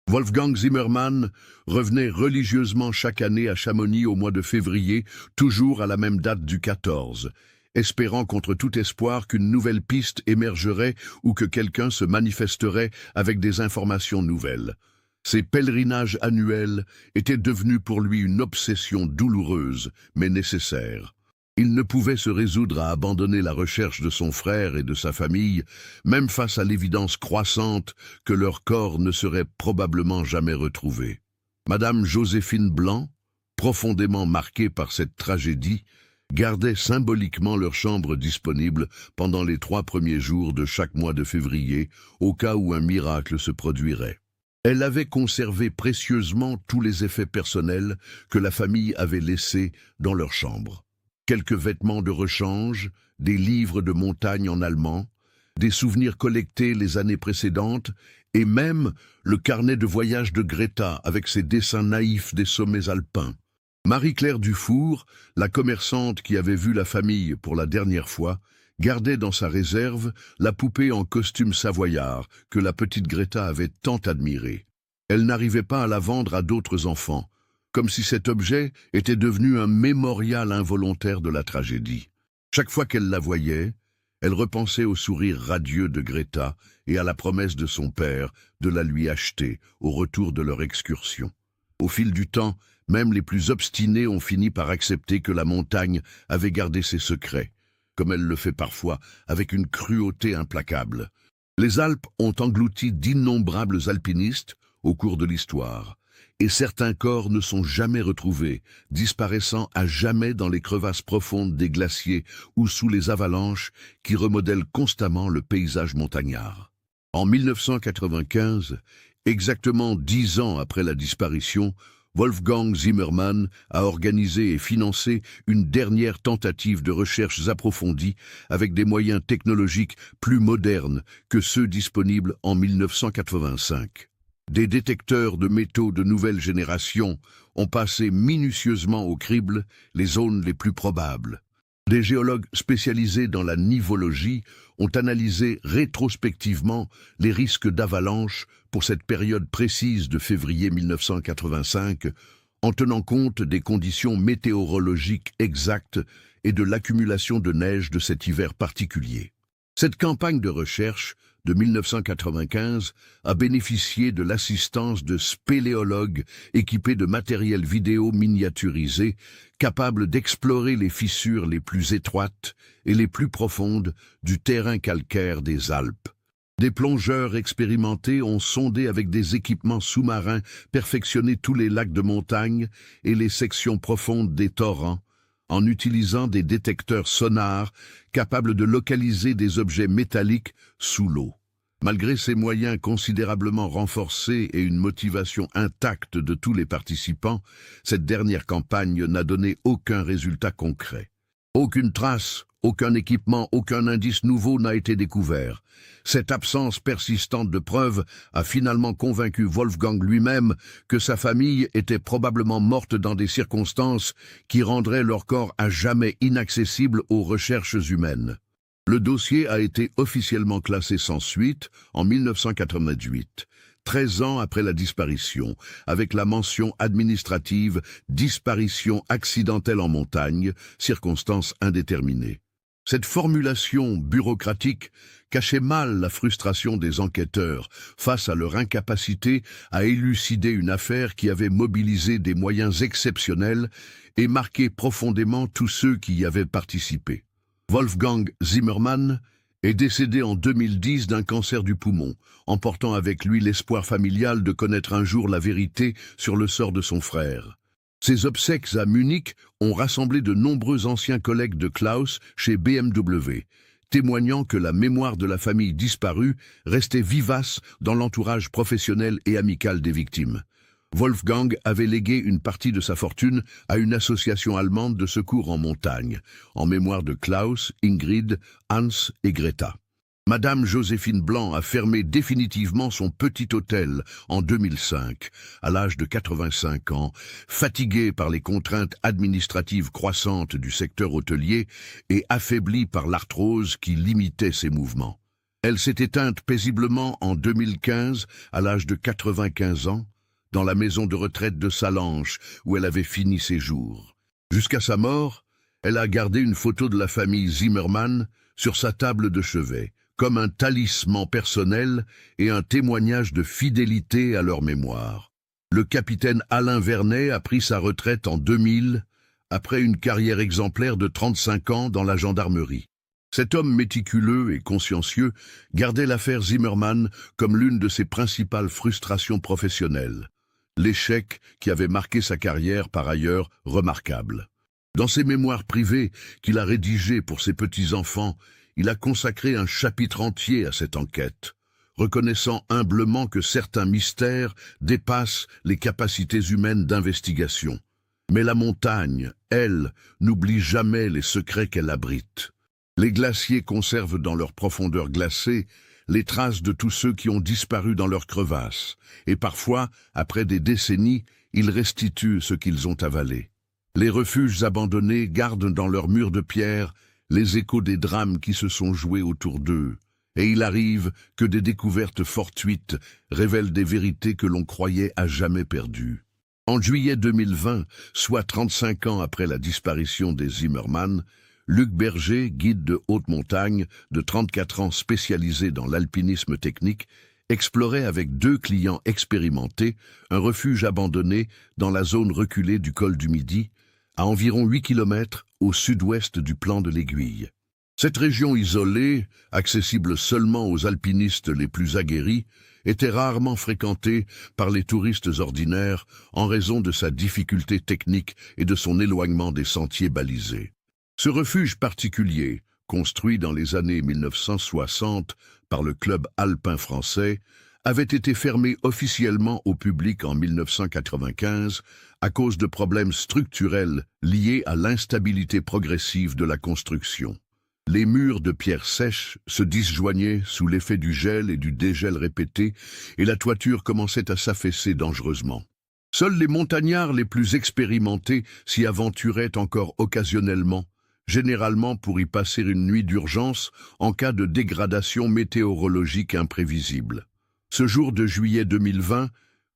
Wolfgang Zimmermann revenait religieusement chaque année à Chamonix au mois de février, toujours à la même date du 14, espérant contre tout espoir qu'une nouvelle piste émergerait ou que quelqu'un se manifesterait avec des informations nouvelles. Ces pèlerinages annuels étaient devenus pour lui une obsession douloureuse, mais nécessaire. Il ne pouvait se résoudre à abandonner la recherche de son frère et de sa famille, même face à l'évidence croissante que leur corps ne serait probablement jamais retrouvé. Madame Joséphine Blanc, profondément marquée par cette tragédie, gardait symboliquement leur chambre disponible pendant les 3 premiers jours de chaque mois de février, au cas où un miracle se produirait. Elle avait conservé précieusement tous les effets personnels que la famille avait laissés dans leur chambre. Quelques vêtements de rechange, des livres de montagne en allemand, des souvenirs collectés les années précédentes, et même le carnet de voyage de Greta avec ses dessins naïfs des sommets alpins. Marie-Claire Dufour, la commerçante qui avait vu la famille pour la dernière fois, gardait dans sa réserve la poupée en costume savoyard que la petite Greta avait tant admirée. Elle n'arrivait pas à la vendre à d'autres enfants, comme si cet objet était devenu un mémorial involontaire de la tragédie. Chaque fois qu'elle la voyait, elle repensait au sourire radieux de Greta et à la promesse de son père de la lui acheter au retour de leur excursion. Au fil du temps, même les plus obstinés ont fini par accepter que la montagne avait gardé ses secrets, comme elle le fait parfois avec une cruauté implacable. Les Alpes ont englouti d'innombrables alpinistes au cours de l'histoire, et certains corps ne sont jamais retrouvés, disparaissant à jamais dans les crevasses profondes des glaciers ou sous les avalanches qui remodèlent constamment le paysage montagnard. En 1995, exactement 10 ans après la disparition, Wolfgang Zimmermann a organisé et financé une dernière tentative de recherches approfondies avec des moyens technologiques plus modernes que ceux disponibles en 1985. Des détecteurs de métaux de nouvelle génération ont passé minutieusement au crible les zones les plus probables. Des géologues spécialisés dans la nivologie ont analysé rétrospectivement les risques d'avalanche pour cette période précise de février 1985, en tenant compte des conditions météorologiques exactes et de l'accumulation de neige de cet hiver particulier. Cette campagne de recherche de 1995 a bénéficié de l'assistance de spéléologues équipés de matériel vidéo miniaturisé, capables d'explorer les fissures les plus étroites et les plus profondes du terrain calcaire des Alpes. Des plongeurs expérimentés ont sondé avec des équipements sous-marins perfectionné tous les lacs de montagne et les sections profondes des torrents, en utilisant des détecteurs sonars capables de localiser des objets métalliques sous l'eau. Malgré ces moyens considérablement renforcés et une motivation intacte de tous les participants, cette dernière campagne n'a donné aucun résultat concret. Aucune trace, aucun équipement, aucun indice nouveau n'a été découvert. Cette absence persistante de preuves a finalement convaincu Wolfgang lui-même que sa famille était probablement morte dans des circonstances qui rendraient leur corps à jamais inaccessible aux recherches humaines. Le dossier a été officiellement classé sans suite en 1998, 13 ans après la disparition, avec la mention administrative « disparition accidentelle en montagne, circonstances indéterminées ». Cette formulation bureaucratique cachait mal la frustration des enquêteurs face à leur incapacité à élucider une affaire qui avait mobilisé des moyens exceptionnels et marqué profondément tous ceux qui y avaient participé. Wolfgang Zimmermann est décédé en 2010 d'un cancer du poumon, emportant avec lui l'espoir familial de connaître un jour la vérité sur le sort de son frère. Ses obsèques à Munich ont rassemblé de nombreux anciens collègues de Klaus chez BMW, témoignant que la mémoire de la famille disparue restait vivace dans l'entourage professionnel et amical des victimes. Wolfgang avait légué une partie de sa fortune à une association allemande de secours en montagne, en mémoire de Klaus, Ingrid, Hans et Greta. Madame Joséphine Blanc a fermé définitivement son petit hôtel en 2005, à l'âge de 85 ans, fatiguée par les contraintes administratives croissantes du secteur hôtelier et affaiblie par l'arthrose qui limitait ses mouvements. Elle s'est éteinte paisiblement en 2015, à l'âge de 95 ans, dans la maison de retraite de Salanches, où elle avait fini ses jours. Jusqu'à sa mort, Elle a gardé une photo de la famille Zimmermann sur sa table de chevet, comme un talisman personnel et un témoignage de fidélité à leur mémoire. Le capitaine Alain Vernet a pris sa retraite en 2000, après une carrière exemplaire de 35 ans dans la gendarmerie. Cet homme méticuleux et consciencieux gardait l'affaire Zimmermann comme l'une de ses principales frustrations professionnelles. L'échec qui avait marqué sa carrière par ailleurs remarquable. Dans ses mémoires privées qu'il a rédigées pour ses petits-enfants, il a consacré un chapitre entier à cette enquête, reconnaissant humblement que certains mystères dépassent les capacités humaines d'investigation. Mais la montagne, elle, n'oublie jamais les secrets qu'elle abrite. Les glaciers conservent dans leur profondeur glacée les traces de tous ceux qui ont disparu dans leurs crevasses, et parfois, après des décennies, ils restituent ce qu'ils ont avalé. Les refuges abandonnés gardent dans leurs murs de pierre les échos des drames qui se sont joués autour d'eux, et il arrive que des découvertes fortuites révèlent des vérités que l'on croyait à jamais perdues. En juillet 2020, soit 35 ans après la disparition des Zimmermann, Luc Berger, guide de haute montagne de 34 ans spécialisé dans l'alpinisme technique, explorait avec 2 clients expérimentés un refuge abandonné dans la zone reculée du col du Midi, à environ 8 km au sud-ouest du plan de l'Aiguille. Cette région isolée, accessible seulement aux alpinistes les plus aguerris, était rarement fréquentée par les touristes ordinaires en raison de sa difficulté technique et de son éloignement des sentiers balisés. Ce refuge particulier, construit dans les années 1960 par le club alpin français, avait été fermé officiellement au public en 1995 à cause de problèmes structurels liés à l'instabilité progressive de la construction. Les murs de pierre sèche se disjoignaient sous l'effet du gel et du dégel répété, et la toiture commençait à s'affaisser dangereusement. Seuls les montagnards les plus expérimentés s'y aventuraient encore occasionnellement, généralement pour y passer une nuit d'urgence en cas de dégradation météorologique imprévisible. Ce jour de juillet 2020,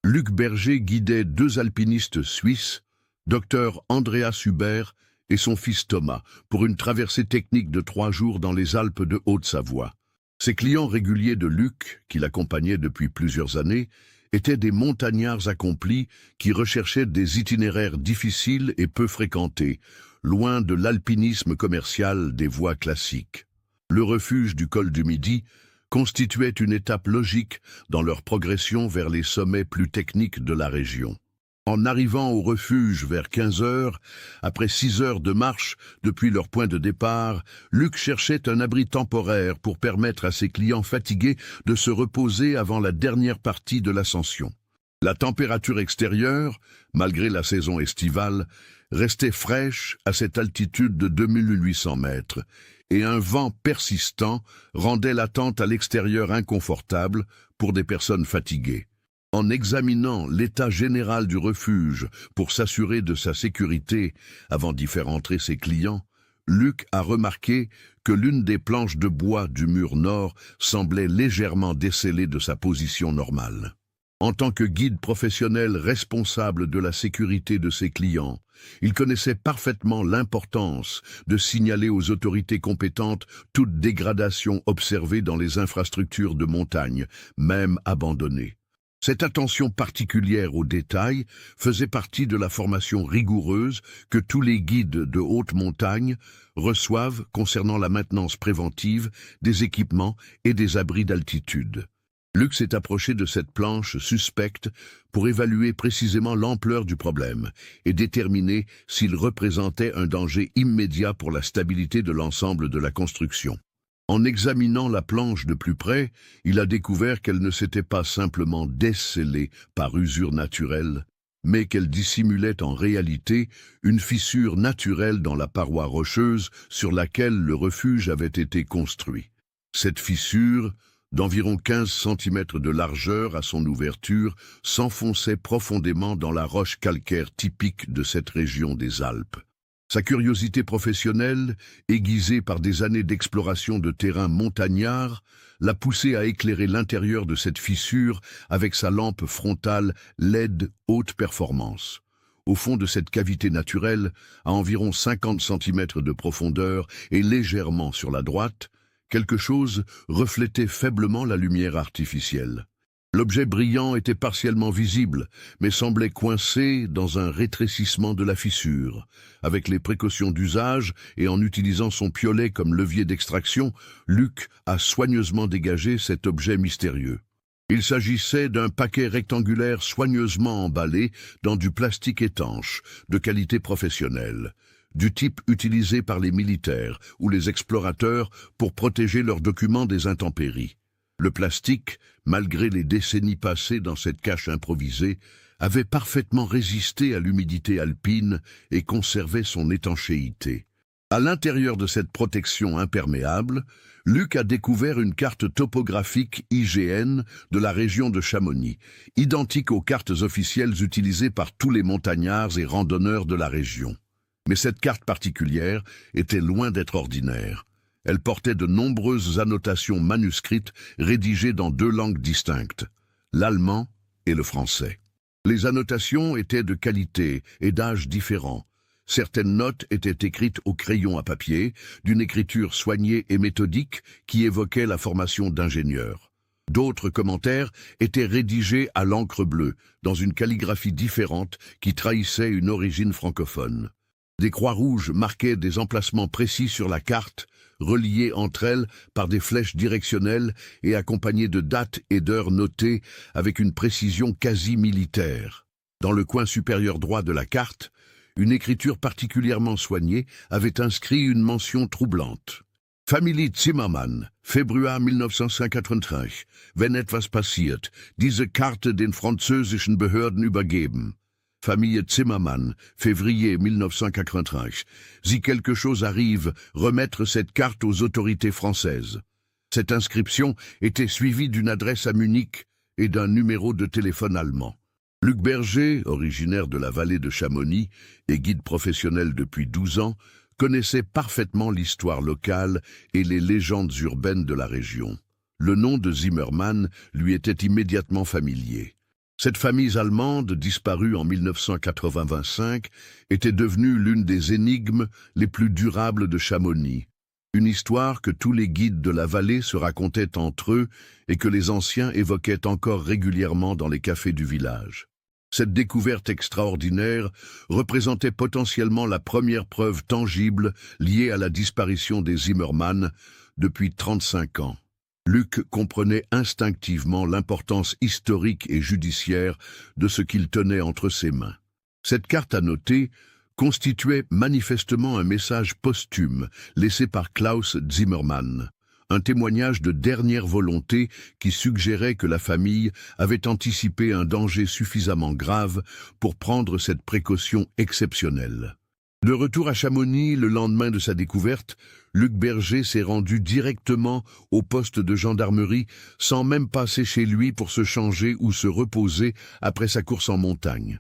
Luc Berger guidait 2 alpinistes suisses, Dr Andreas Hubert et son fils Thomas, pour une traversée technique de 3 jours dans les Alpes de Haute-Savoie. Ces clients réguliers de Luc, qui l'accompagnaient depuis plusieurs années, étaient des montagnards accomplis qui recherchaient des itinéraires difficiles et peu fréquentés, loin de l'alpinisme commercial des voies classiques. Le refuge du col du Midi constituait une étape logique dans leur progression vers les sommets plus techniques de la région. En arrivant au refuge vers 15 heures, après 6 heures de marche depuis leur point de départ, Luc cherchait un abri temporaire pour permettre à ses clients fatigués de se reposer avant la dernière partie de l'ascension. La température extérieure, malgré la saison estivale, restait fraîche à cette altitude de 2800 mètres, et un vent persistant rendait l'attente à l'extérieur inconfortable pour des personnes fatiguées. En examinant l'état général du refuge pour s'assurer de sa sécurité avant d'y faire entrer ses clients, Luc a remarqué que l'une des planches de bois du mur nord semblait légèrement décellée de sa position normale. En tant que guide professionnel responsable de la sécurité de ses clients, il connaissait parfaitement l'importance de signaler aux autorités compétentes toute dégradation observée dans les infrastructures de montagne, même abandonnées. Cette attention particulière aux détails faisait partie de la formation rigoureuse que tous les guides de haute montagne reçoivent concernant la maintenance préventive des équipements et des abris d'altitude. Luc s'est approché de cette planche suspecte pour évaluer précisément l'ampleur du problème et déterminer s'il représentait un danger immédiat pour la stabilité de l'ensemble de la construction. En examinant la planche de plus près, il a découvert qu'elle ne s'était pas simplement descellée par usure naturelle, mais qu'elle dissimulait en réalité une fissure naturelle dans la paroi rocheuse sur laquelle le refuge avait été construit. Cette fissure, d'environ 15 cm de largeur à son ouverture, s'enfonçait profondément dans la roche calcaire typique de cette région des Alpes. Sa curiosité professionnelle, aiguisée par des années d'exploration de terrains montagnards, l'a poussé à éclairer l'intérieur de cette fissure avec sa lampe frontale LED haute performance. Au fond de cette cavité naturelle, à environ 50 cm de profondeur et légèrement sur la droite, quelque chose reflétait faiblement la lumière artificielle. L'objet brillant était partiellement visible, mais semblait coincé dans un rétrécissement de la fissure. Avec les précautions d'usage et en utilisant son piolet comme levier d'extraction, Luc a soigneusement dégagé cet objet mystérieux. Il s'agissait d'un paquet rectangulaire soigneusement emballé dans du plastique étanche, de qualité professionnelle, du type utilisé par les militaires ou les explorateurs pour protéger leurs documents des intempéries. Le plastique, malgré les décennies passées dans cette cache improvisée, avait parfaitement résisté à l'humidité alpine et conservait son étanchéité. À l'intérieur de cette protection imperméable, Luc a découvert une carte topographique IGN de la région de Chamonix, identique aux cartes officielles utilisées par tous les montagnards et randonneurs de la région. Mais cette carte particulière était loin d'être ordinaire. Elle portait de nombreuses annotations manuscrites rédigées dans deux langues distinctes, l'allemand et le français. Les annotations étaient de qualité et d'âge différents. Certaines notes étaient écrites au crayon à papier, d'une écriture soignée et méthodique qui évoquait la formation d'ingénieur. D'autres commentaires étaient rédigés à l'encre bleue, dans une calligraphie différente qui trahissait une origine francophone. Des croix rouges marquaient des emplacements précis sur la carte, reliées entre elles par des flèches directionnelles et accompagnées de dates et d'heures notées avec une précision quasi militaire. Dans le coin supérieur droit de la carte, une écriture particulièrement soignée avait inscrit une mention troublante. Familie Zimmermann, Februar 1935. Wenn etwas passiert, diese Karte den französischen Behörden übergeben. Famille Zimmermann, février 1935. Si quelque chose arrive, remettre cette carte aux autorités françaises. Cette inscription était suivie d'une adresse à Munich et d'un numéro de téléphone allemand. Luc Berger, originaire de la vallée de Chamonix et guide professionnel depuis 12 ans, connaissait parfaitement l'histoire locale et les légendes urbaines de la région. Le nom de Zimmermann lui était immédiatement familier. Cette famille allemande, disparue en 1985, était devenue l'une des énigmes les plus durables de Chamonix. Une histoire que tous les guides de la vallée se racontaient entre eux et que les anciens évoquaient encore régulièrement dans les cafés du village. Cette découverte extraordinaire représentait potentiellement la première preuve tangible liée à la disparition des Zimmermann depuis 35 ans. Luc comprenait instinctivement l'importance historique et judiciaire de ce qu'il tenait entre ses mains. Cette carte annotée constituait manifestement un message posthume laissé par Klaus Zimmermann, un témoignage de dernière volonté qui suggérait que la famille avait anticipé un danger suffisamment grave pour prendre cette précaution exceptionnelle. De retour à Chamonix le lendemain de sa découverte, Luc Berger s'est rendu directement au poste de gendarmerie sans même passer chez lui pour se changer ou se reposer après sa course en montagne.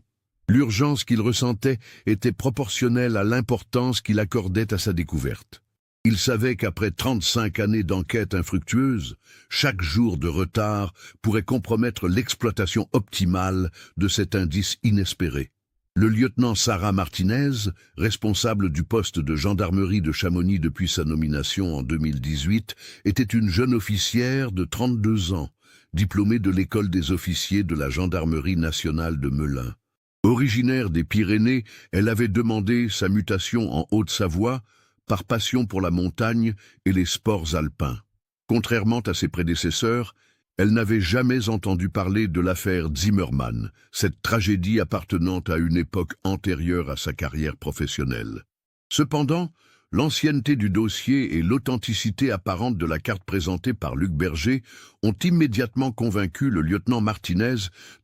L'urgence qu'il ressentait était proportionnelle à l'importance qu'il accordait à sa découverte. Il savait qu'après 35 années d'enquête infructueuse, chaque jour de retard pourrait compromettre l'exploitation optimale de cet indice inespéré. Le lieutenant Sarah Martinez, responsable du poste de gendarmerie de Chamonix depuis sa nomination en 2018, était une jeune officière de 32 ans, diplômée de l'école des officiers de la gendarmerie nationale de Melun. Originaire des Pyrénées, elle avait demandé sa mutation en Haute-Savoie par passion pour la montagne et les sports alpins. Contrairement à ses prédécesseurs, elle n'avait jamais entendu parler de l'affaire Zimmermann, cette tragédie appartenant à une époque antérieure à sa carrière professionnelle. Cependant, l'ancienneté du dossier et l'authenticité apparente de la carte présentée par Luc Berger ont immédiatement convaincu le lieutenant Martinez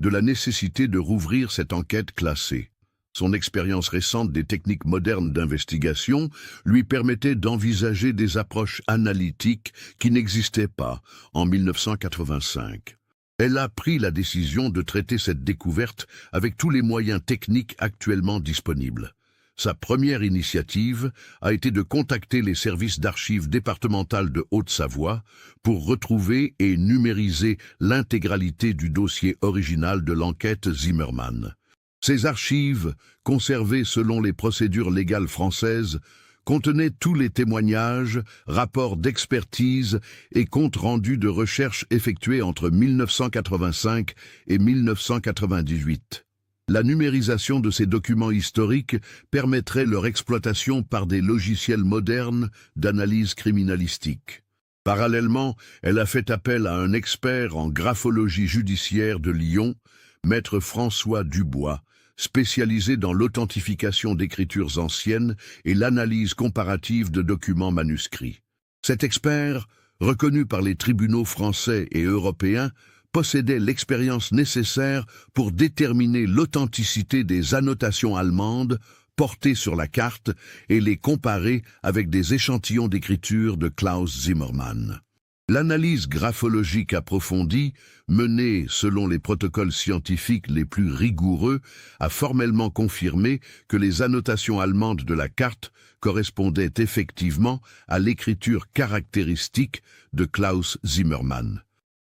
de la nécessité de rouvrir cette enquête classée. Son expérience récente des techniques modernes d'investigation lui permettait d'envisager des approches analytiques qui n'existaient pas en 1985. Elle a pris la décision de traiter cette découverte avec tous les moyens techniques actuellement disponibles. Sa première initiative a été de contacter les services d'archives départementales de Haute-Savoie pour retrouver et numériser l'intégralité du dossier original de l'enquête Zimmermann. Ces archives, conservées selon les procédures légales françaises, contenaient tous les témoignages, rapports d'expertise et comptes rendus de recherche effectués entre 1985 et 1998. La numérisation de ces documents historiques permettrait leur exploitation par des logiciels modernes d'analyse criminalistique. Parallèlement, elle a fait appel à un expert en graphologie judiciaire de Lyon, maître François Dubois, spécialisé dans l'authentification d'écritures anciennes et l'analyse comparative de documents manuscrits. Cet expert, reconnu par les tribunaux français et européens, possédait l'expérience nécessaire pour déterminer l'authenticité des annotations allemandes portées sur la carte et les comparer avec des échantillons d'écriture de Klaus Zimmermann. L'analyse graphologique approfondie, menée selon les protocoles scientifiques les plus rigoureux, a formellement confirmé que les annotations allemandes de la carte correspondaient effectivement à l'écriture caractéristique de Klaus Zimmermann.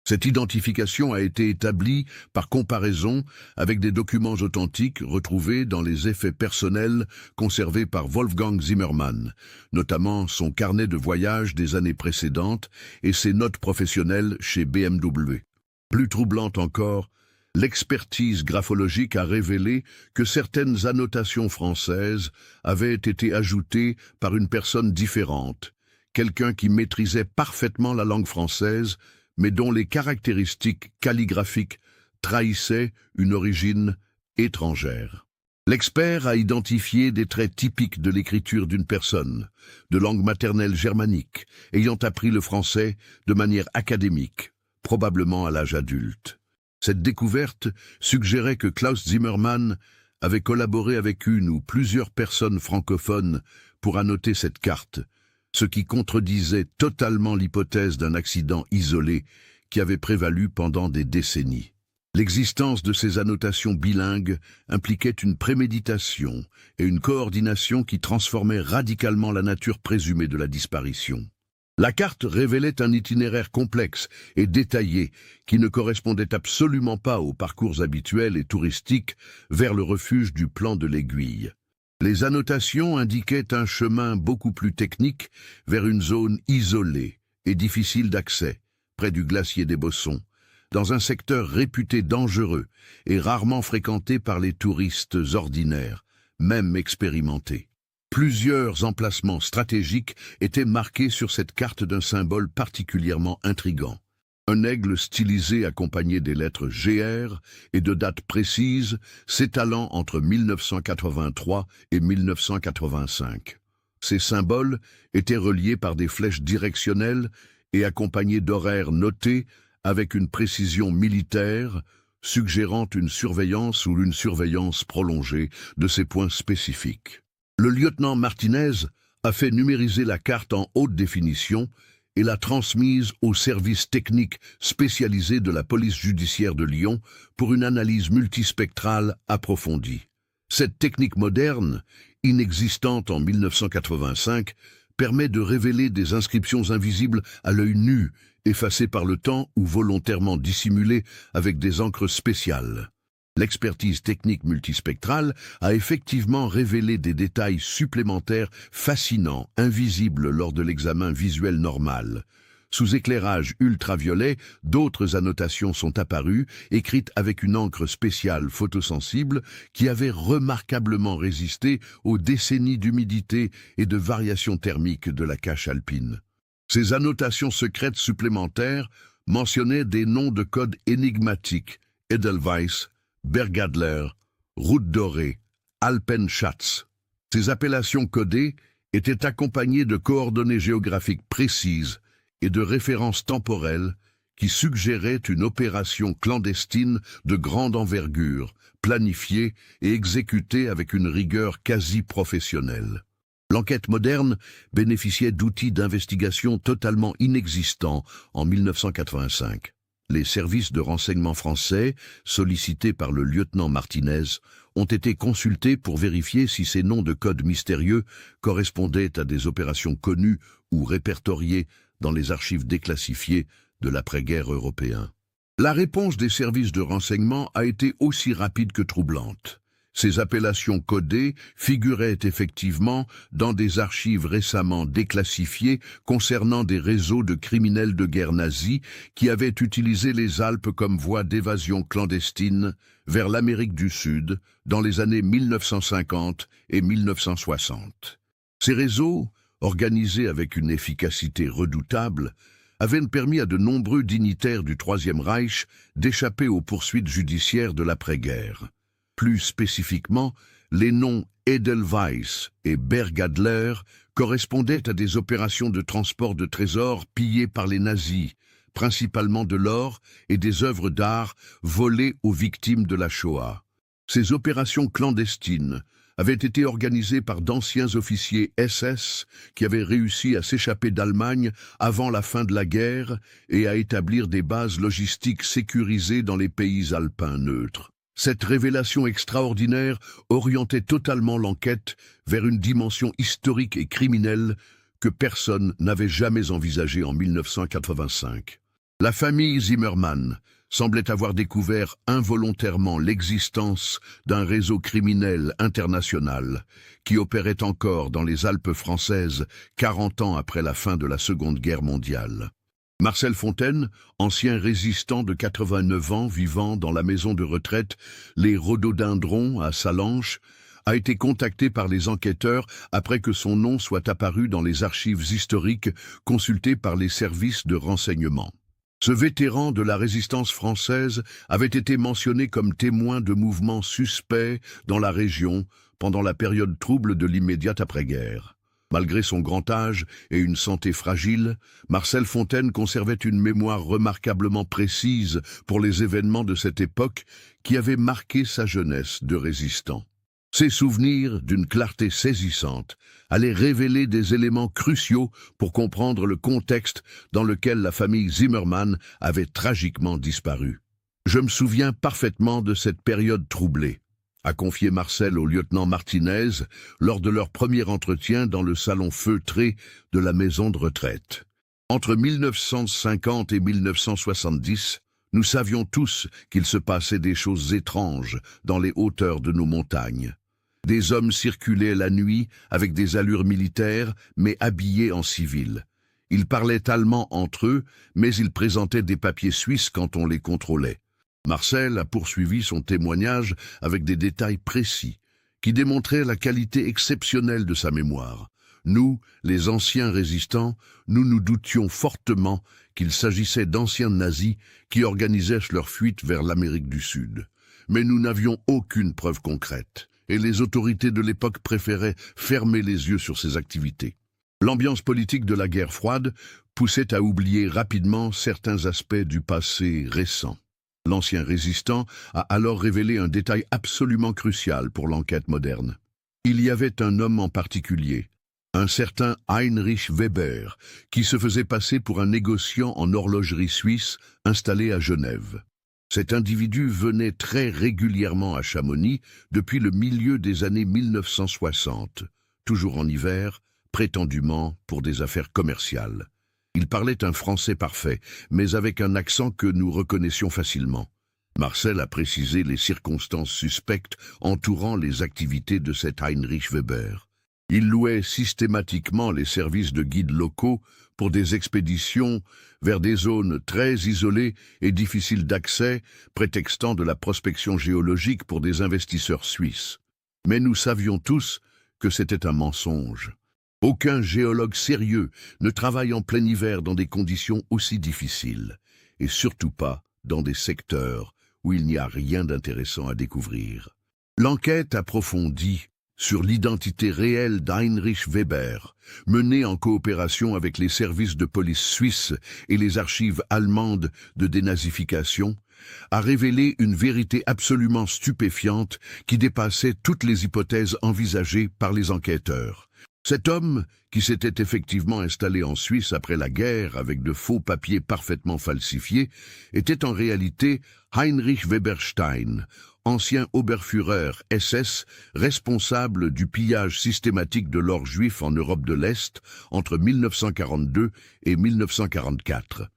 Cette identification a été établie par comparaison avec des documents authentiques retrouvés dans les effets personnels conservés par Wolfgang Zimmermann, notamment son carnet de voyage des années précédentes et ses notes professionnelles chez BMW. Plus troublante encore, l'expertise graphologique a révélé que certaines annotations françaises avaient été ajoutées par une personne différente, quelqu'un qui maîtrisait parfaitement la langue française, mais dont les caractéristiques calligraphiques trahissaient une origine étrangère. L'expert a identifié des traits typiques de l'écriture d'une personne, de langue maternelle germanique, ayant appris le français de manière académique, probablement à l'âge adulte. Cette découverte suggérait que Klaus Zimmermann avait collaboré avec une ou plusieurs personnes francophones pour annoter cette carte, ce qui contredisait totalement l'hypothèse d'un accident isolé qui avait prévalu pendant des décennies. L'existence de ces annotations bilingues impliquait une préméditation et une coordination qui transformaient radicalement la nature présumée de la disparition. La carte révélait un itinéraire complexe et détaillé qui ne correspondait absolument pas aux parcours habituels et touristiques vers le refuge du plan de l'Aiguille. Les annotations indiquaient un chemin beaucoup plus technique vers une zone isolée et difficile d'accès, près du glacier des Bossons, dans un secteur réputé dangereux et rarement fréquenté par les touristes ordinaires, même expérimentés. Plusieurs emplacements stratégiques étaient marqués sur cette carte d'un symbole particulièrement intrigant. Un aigle stylisé accompagné des lettres GR et de dates précises s'étalant entre 1983 et 1985. Ces symboles étaient reliés par des flèches directionnelles et accompagnés d'horaires notés avec une précision militaire, suggérant une surveillance ou une surveillance prolongée de ces points spécifiques. Le lieutenant Martinez a fait numériser la carte en haute définition et l'a transmise au service technique spécialisé de la police judiciaire de Lyon pour une analyse multispectrale approfondie. Cette technique moderne, inexistante en 1985, permet de révéler des inscriptions invisibles à l'œil nu, effacées par le temps ou volontairement dissimulées avec des encres spéciales. L'expertise technique multispectrale a effectivement révélé des détails supplémentaires fascinants, invisibles lors de l'examen visuel normal. Sous éclairage ultraviolet, d'autres annotations sont apparues, écrites avec une encre spéciale photosensible qui avait remarquablement résisté aux décennies d'humidité et de variations thermiques de la cache alpine. Ces annotations secrètes supplémentaires mentionnaient des noms de code énigmatiques, Edelweiss, Bergadler, Route dorée, Alpenschatz. Ces appellations codées étaient accompagnées de coordonnées géographiques précises et de références temporelles qui suggéraient une opération clandestine de grande envergure, planifiée et exécutée avec une rigueur quasi professionnelle. L'enquête moderne bénéficiait d'outils d'investigation totalement inexistants en 1985. Les services de renseignement français, sollicités par le lieutenant Martinez, ont été consultés pour vérifier si ces noms de code mystérieux correspondaient à des opérations connues ou répertoriées dans les archives déclassifiées de l'après-guerre européen. La réponse des services de renseignement a été aussi rapide que troublante. Ces appellations codées figuraient effectivement dans des archives récemment déclassifiées concernant des réseaux de criminels de guerre nazis qui avaient utilisé les Alpes comme voie d'évasion clandestine vers l'Amérique du Sud dans les années 1950 et 1960. Ces réseaux, organisés avec une efficacité redoutable, avaient permis à de nombreux dignitaires du Troisième Reich d'échapper aux poursuites judiciaires de l'après-guerre. Plus spécifiquement, les noms Edelweiss et Bergadler correspondaient à des opérations de transport de trésors pillés par les nazis, principalement de l'or et des œuvres d'art volées aux victimes de la Shoah. Ces opérations clandestines avaient été organisées par d'anciens officiers SS qui avaient réussi à s'échapper d'Allemagne avant la fin de la guerre et à établir des bases logistiques sécurisées dans les pays alpins neutres. Cette révélation extraordinaire orientait totalement l'enquête vers une dimension historique et criminelle que personne n'avait jamais envisagée en 1985. La famille Zimmermann semblait avoir découvert involontairement l'existence d'un réseau criminel international qui opérait encore dans les Alpes françaises 40 ans après la fin de la Seconde Guerre mondiale. Marcel Fontaine, ancien résistant de 89 ans vivant dans la maison de retraite Les Rhododendrons à Sallanches, a été contacté par les enquêteurs après que son nom soit apparu dans les archives historiques consultées par les services de renseignement. Ce vétéran de la résistance française avait été mentionné comme témoin de mouvements suspects dans la région pendant la période trouble de l'immédiate après-guerre. Malgré son grand âge et une santé fragile, Marcel Fontaine conservait une mémoire remarquablement précise pour les événements de cette époque qui avaient marqué sa jeunesse de résistant. Ses souvenirs, d'une clarté saisissante, allaient révéler des éléments cruciaux pour comprendre le contexte dans lequel la famille Zimmermann avait tragiquement disparu. « Je me souviens parfaitement de cette période troublée », a confié Marcel au lieutenant Martinez lors de leur premier entretien dans le salon feutré de la maison de retraite. Entre 1950 et 1970, nous savions tous qu'il se passait des choses étranges dans les hauteurs de nos montagnes. Des hommes circulaient la nuit avec des allures militaires, mais habillés en civil. Ils parlaient allemand entre eux, mais ils présentaient des papiers suisses quand on les contrôlait. Marcel a poursuivi son témoignage avec des détails précis, qui démontraient la qualité exceptionnelle de sa mémoire. Nous, les anciens résistants, nous nous doutions fortement qu'il s'agissait d'anciens nazis qui organisaient leur fuite vers l'Amérique du Sud. Mais nous n'avions aucune preuve concrète, et les autorités de l'époque préféraient fermer les yeux sur ces activités. L'ambiance politique de la guerre froide poussait à oublier rapidement certains aspects du passé récent. L'ancien résistant a alors révélé un détail absolument crucial pour l'enquête moderne. Il y avait un homme en particulier, un certain Heinrich Weber, qui se faisait passer pour un négociant en horlogerie suisse installé à Genève. Cet individu venait très régulièrement à Chamonix depuis le milieu des années 1960, toujours en hiver, prétendument pour des affaires commerciales. Il parlait un français parfait, mais avec un accent que nous reconnaissions facilement. Marcel a précisé les circonstances suspectes entourant les activités de cet Heinrich Weber. Il louait systématiquement les services de guides locaux pour des expéditions vers des zones très isolées et difficiles d'accès, prétextant de la prospection géologique pour des investisseurs suisses. Mais nous savions tous que c'était un mensonge. Aucun géologue sérieux ne travaille en plein hiver dans des conditions aussi difficiles, et surtout pas dans des secteurs où il n'y a rien d'intéressant à découvrir. L'enquête approfondie sur l'identité réelle d'Heinrich Weber, menée en coopération avec les services de police suisses et les archives allemandes de dénazification, a révélé une vérité absolument stupéfiante qui dépassait toutes les hypothèses envisagées par les enquêteurs. Cet homme, qui s'était effectivement installé en Suisse après la guerre avec de faux papiers parfaitement falsifiés, était en réalité Heinrich Weberstein, ancien Oberführer SS, responsable du pillage systématique de l'or juif en Europe de l'Est entre 1942 et 1944.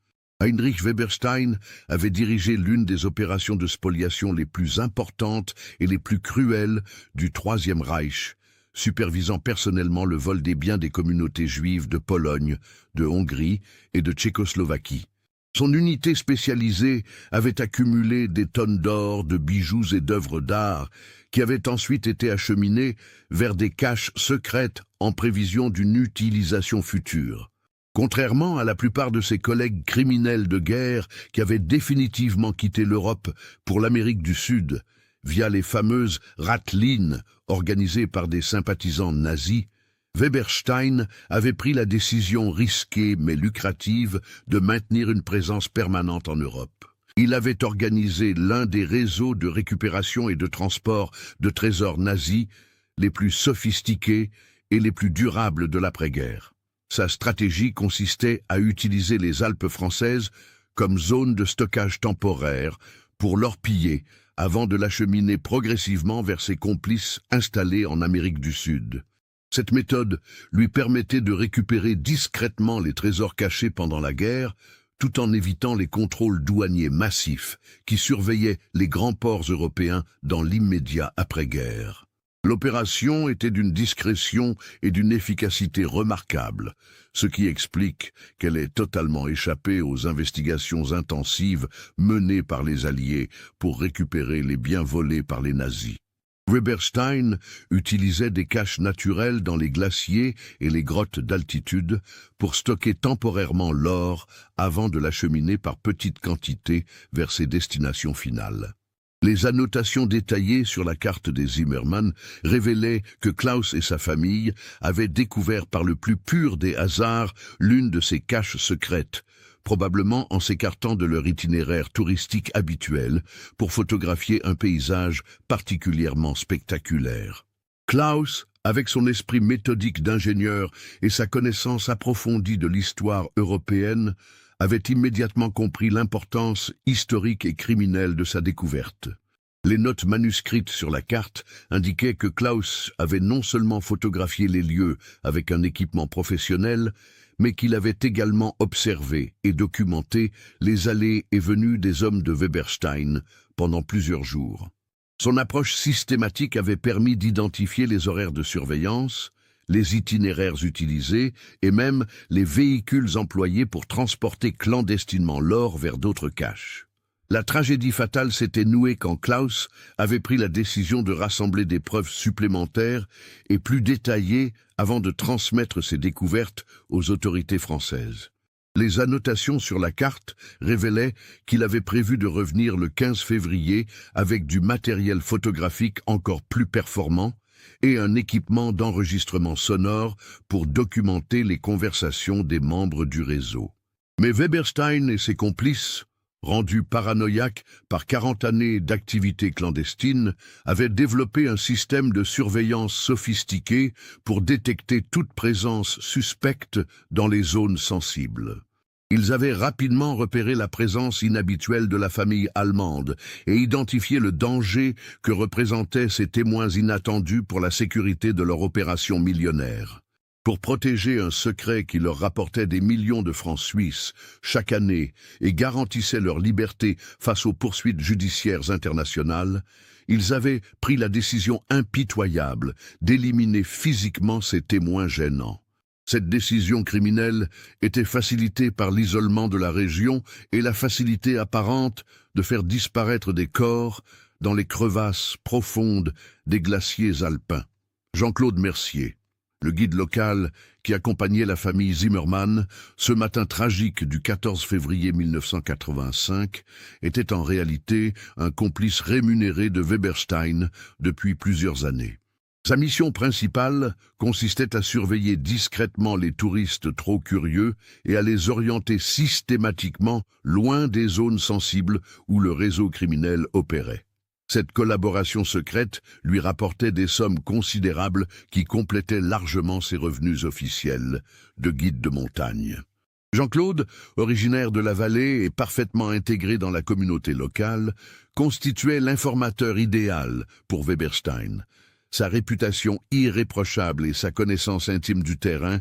Heinrich Weberstein avait dirigé l'une des opérations de spoliation les plus importantes et les plus cruelles du Troisième Reich, supervisant personnellement le vol des biens des communautés juives de Pologne, de Hongrie et de Tchécoslovaquie. Son unité spécialisée avait accumulé des tonnes d'or, de bijoux et d'œuvres d'art qui avaient ensuite été acheminées vers des caches secrètes en prévision d'une utilisation future. Contrairement à la plupart de ses collègues criminels de guerre qui avaient définitivement quitté l'Europe pour l'Amérique du Sud, via les fameuses Ratlines organisées par des sympathisants nazis, Weberstein avait pris la décision risquée mais lucrative de maintenir une présence permanente en Europe. Il avait organisé l'un des réseaux de récupération et de transport de trésors nazis les plus sophistiqués et les plus durables de l'après-guerre. Sa stratégie consistait à utiliser les Alpes françaises comme zone de stockage temporaire pour l'or pillé avant de l'acheminer progressivement vers ses complices installés en Amérique du Sud. Cette méthode lui permettait de récupérer discrètement les trésors cachés pendant la guerre, tout en évitant les contrôles douaniers massifs qui surveillaient les grands ports européens dans l'immédiat après-guerre. L'opération était d'une discrétion et d'une efficacité remarquables, ce qui explique qu'elle ait totalement échappé aux investigations intensives menées par les Alliés pour récupérer les biens volés par les nazis. Weberstein utilisait des caches naturelles dans les glaciers et les grottes d'altitude pour stocker temporairement l'or avant de l'acheminer par petites quantités vers ses destinations finales. Les annotations détaillées sur la carte des Zimmermann révélaient que Klaus et sa famille avaient découvert par le plus pur des hasards l'une de ces caches secrètes, probablement en s'écartant de leur itinéraire touristique habituel pour photographier un paysage particulièrement spectaculaire. Klaus, avec son esprit méthodique d'ingénieur et sa connaissance approfondie de l'histoire européenne, avait immédiatement compris l'importance historique et criminelle de sa découverte. Les notes manuscrites sur la carte indiquaient que Klaus avait non seulement photographié les lieux avec un équipement professionnel, mais qu'il avait également observé et documenté les allées et venues des hommes de Weberstein pendant plusieurs jours. Son approche systématique avait permis d'identifier les horaires de surveillance, les itinéraires utilisés et même les véhicules employés pour transporter clandestinement l'or vers d'autres caches. La tragédie fatale s'était nouée quand Klaus avait pris la décision de rassembler des preuves supplémentaires et plus détaillées avant de transmettre ses découvertes aux autorités françaises. Les annotations sur la carte révélaient qu'il avait prévu de revenir le 15 février avec du matériel photographique encore plus performant et un équipement d'enregistrement sonore pour documenter les conversations des membres du réseau. Mais Weberstein et ses complices, rendus paranoïaques par 40 années d'activité clandestine, avaient développé un système de surveillance sophistiqué pour détecter toute présence suspecte dans les zones sensibles. Ils avaient rapidement repéré la présence inhabituelle de la famille allemande et identifié le danger que représentaient ces témoins inattendus pour la sécurité de leur opération millionnaire. Pour protéger un secret qui leur rapportait des millions de francs suisses chaque année et garantissait leur liberté face aux poursuites judiciaires internationales, ils avaient pris la décision impitoyable d'éliminer physiquement ces témoins gênants. Cette décision criminelle était facilitée par l'isolement de la région et la facilité apparente de faire disparaître des corps dans les crevasses profondes des glaciers alpins. Jean-Claude Mercier, le guide local qui accompagnait la famille Zimmermann ce matin tragique du 14 février 1985, était en réalité un complice rémunéré de Weberstein depuis plusieurs années. Sa mission principale consistait à surveiller discrètement les touristes trop curieux et à les orienter systématiquement loin des zones sensibles où le réseau criminel opérait. Cette collaboration secrète lui rapportait des sommes considérables qui complétaient largement ses revenus officiels de guide de montagne. Jean-Claude, originaire de la vallée et parfaitement intégré dans la communauté locale, constituait l'informateur idéal pour Weberstein. Sa réputation irréprochable et sa connaissance intime du terrain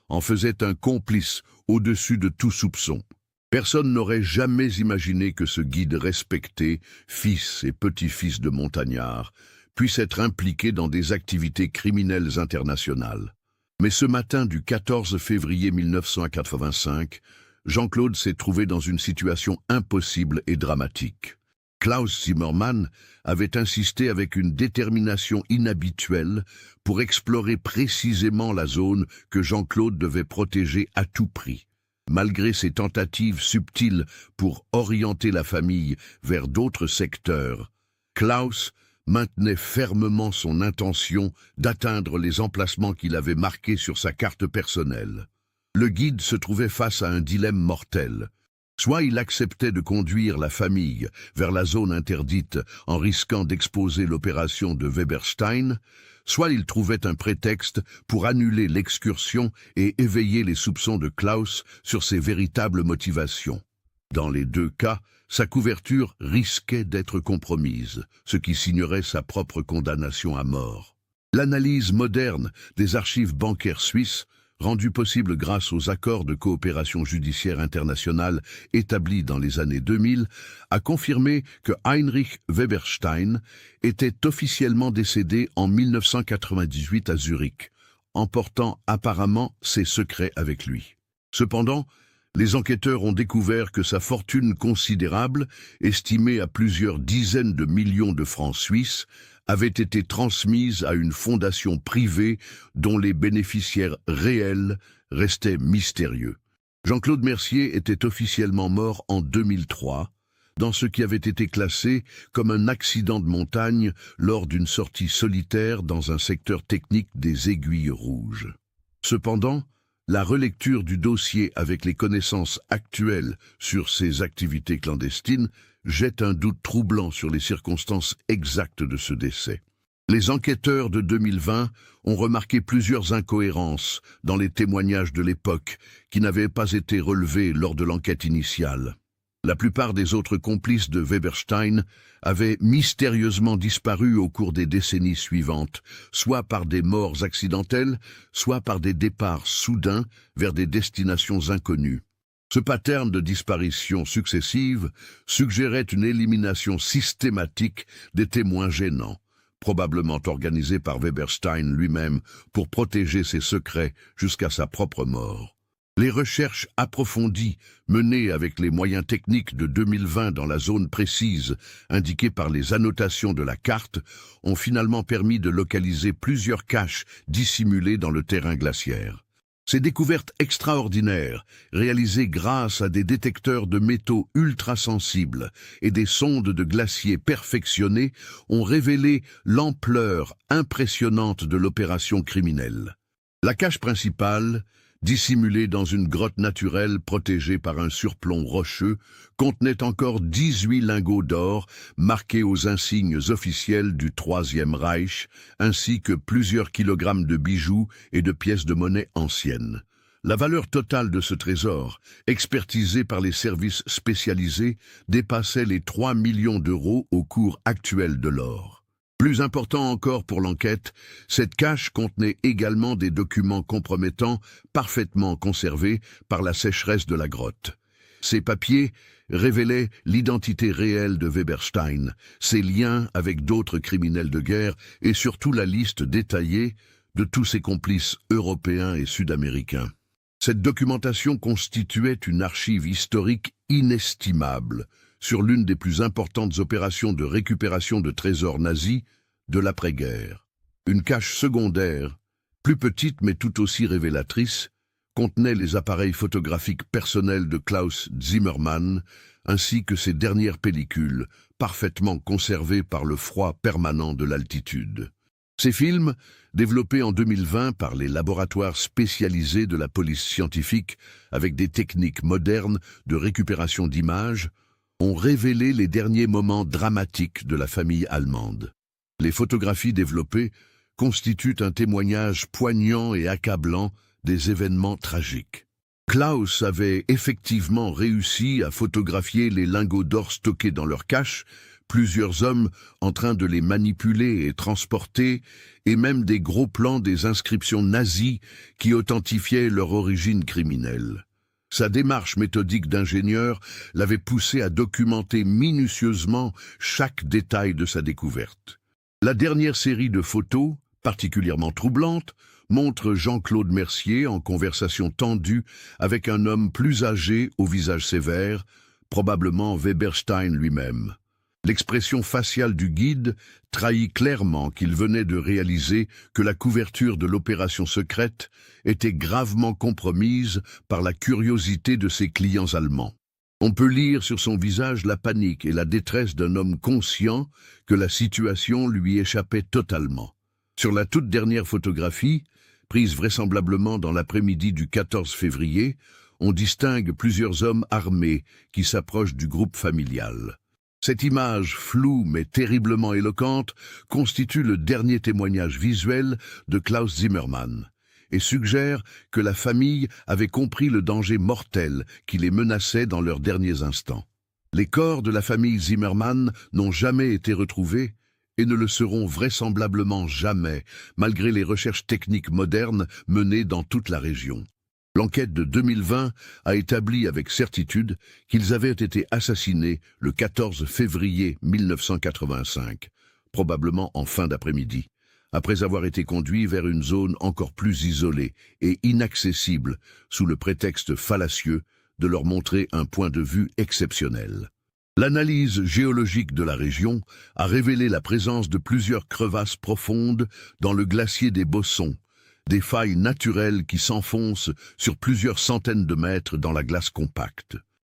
en faisaient un complice au-dessus de tout soupçon. Personne n'aurait jamais imaginé que ce guide respecté, fils et petit-fils de montagnards, puisse être impliqué dans des activités criminelles internationales. Mais ce matin du 14 février 1985, Jean-Claude s'est trouvé dans une situation impossible et dramatique. Klaus Zimmermann avait insisté avec une détermination inhabituelle pour explorer précisément la zone que Jean-Claude devait protéger à tout prix. Malgré ses tentatives subtiles pour orienter la famille vers d'autres secteurs, Klaus maintenait fermement son intention d'atteindre les emplacements qu'il avait marqués sur sa carte personnelle. Le guide se trouvait face à un dilemme mortel. Soit il acceptait de conduire la famille vers la zone interdite en risquant d'exposer l'opération de Weberstein, soit il trouvait un prétexte pour annuler l'excursion et éveiller les soupçons de Klaus sur ses véritables motivations. Dans les deux cas, sa couverture risquait d'être compromise, ce qui signerait sa propre condamnation à mort. L'analyse moderne des archives bancaires suisses, rendue possible grâce aux accords de coopération judiciaire internationale établis dans les années 2000, a confirmé que Heinrich Weberstein était officiellement décédé en 1998 à Zurich, emportant apparemment ses secrets avec lui. Cependant, les enquêteurs ont découvert que sa fortune considérable, estimée à plusieurs dizaines de millions de francs suisses, avait été transmise à une fondation privée dont les bénéficiaires réels restaient mystérieux. Jean-Claude Mercier était officiellement mort en 2003, dans ce qui avait été classé comme un accident de montagne lors d'une sortie solitaire dans un secteur technique des Aiguilles Rouges. Cependant, la relecture du dossier avec les connaissances actuelles sur ses activités clandestines jette un doute troublant sur les circonstances exactes de ce décès. Les enquêteurs de 2020 ont remarqué plusieurs incohérences dans les témoignages de l'époque qui n'avaient pas été relevés lors de l'enquête initiale. La plupart des autres complices de Weberstein avaient mystérieusement disparu au cours des décennies suivantes, soit par des morts accidentelles, soit par des départs soudains vers des destinations inconnues. Ce pattern de disparitions successives suggérait une élimination systématique des témoins gênants, probablement organisée par Weberstein lui-même pour protéger ses secrets jusqu'à sa propre mort. Les recherches approfondies menées avec les moyens techniques de 2020 dans la zone précise indiquée par les annotations de la carte ont finalement permis de localiser plusieurs caches dissimulées dans le terrain glaciaire. Ces découvertes extraordinaires, réalisées grâce à des détecteurs de métaux ultrasensibles et des sondes de glacier perfectionnées, ont révélé l'ampleur impressionnante de l'opération criminelle. La cache principale, dissimulée dans une grotte naturelle protégée par un surplomb rocheux, contenait encore 18 lingots d'or marqués aux insignes officiels du Troisième Reich, ainsi que plusieurs kilogrammes de bijoux et de pièces de monnaie anciennes. La valeur totale de ce trésor, expertisé par les services spécialisés, dépassait les 3 millions d'euros au cours actuel de l'or. Plus important encore pour l'enquête, cette cache contenait également des documents compromettants parfaitement conservés par la sécheresse de la grotte. Ces papiers révélaient l'identité réelle de Weberstein, ses liens avec d'autres criminels de guerre et surtout la liste détaillée de tous ses complices européens et sud-américains. Cette documentation constituait une archive historique inestimable sur l'une des plus importantes opérations de récupération de trésors nazis de l'après-guerre. Une cache secondaire, plus petite mais tout aussi révélatrice, contenait les appareils photographiques personnels de Klaus Zimmermann, ainsi que ses dernières pellicules, parfaitement conservées par le froid permanent de l'altitude. Ces films, développés en 2020 par les laboratoires spécialisés de la police scientifique avec des techniques modernes de récupération d'images, ont révélé les derniers moments dramatiques de la famille allemande. Les photographies développées constituent un témoignage poignant et accablant des événements tragiques. Klaus avait effectivement réussi à photographier les lingots d'or stockés dans leur cache, plusieurs hommes en train de les manipuler et transporter, et même des gros plans des inscriptions nazies qui authentifiaient leur origine criminelle. Sa démarche méthodique d'ingénieur l'avait poussé à documenter minutieusement chaque détail de sa découverte. La dernière série de photos, particulièrement troublante, montre Jean-Claude Mercier en conversation tendue avec un homme plus âgé au visage sévère, probablement Weberstein lui-même. L'expression faciale du guide trahit clairement qu'il venait de réaliser que la couverture de l'opération secrète était gravement compromise par la curiosité de ses clients allemands. On peut lire sur son visage la panique et la détresse d'un homme conscient que la situation lui échappait totalement. Sur la toute dernière photographie, prise vraisemblablement dans l'après-midi du 14 février, on distingue plusieurs hommes armés qui s'approchent du groupe familial. Cette image floue mais terriblement éloquente constitue le dernier témoignage visuel de Klaus Zimmermann et suggère que la famille avait compris le danger mortel qui les menaçait dans leurs derniers instants. Les corps de la famille Zimmermann n'ont jamais été retrouvés et ne le seront vraisemblablement jamais, malgré les recherches techniques modernes menées dans toute la région. L'enquête de 2020 a établi avec certitude qu'ils avaient été assassinés le 14 février 1985, probablement en fin d'après-midi, après avoir été conduits vers une zone encore plus isolée et inaccessible sous le prétexte fallacieux de leur montrer un point de vue exceptionnel. L'analyse géologique de la région a révélé la présence de plusieurs crevasses profondes dans le glacier des Bossons, des failles naturelles qui s'enfoncent sur plusieurs centaines de mètres dans la glace compacte.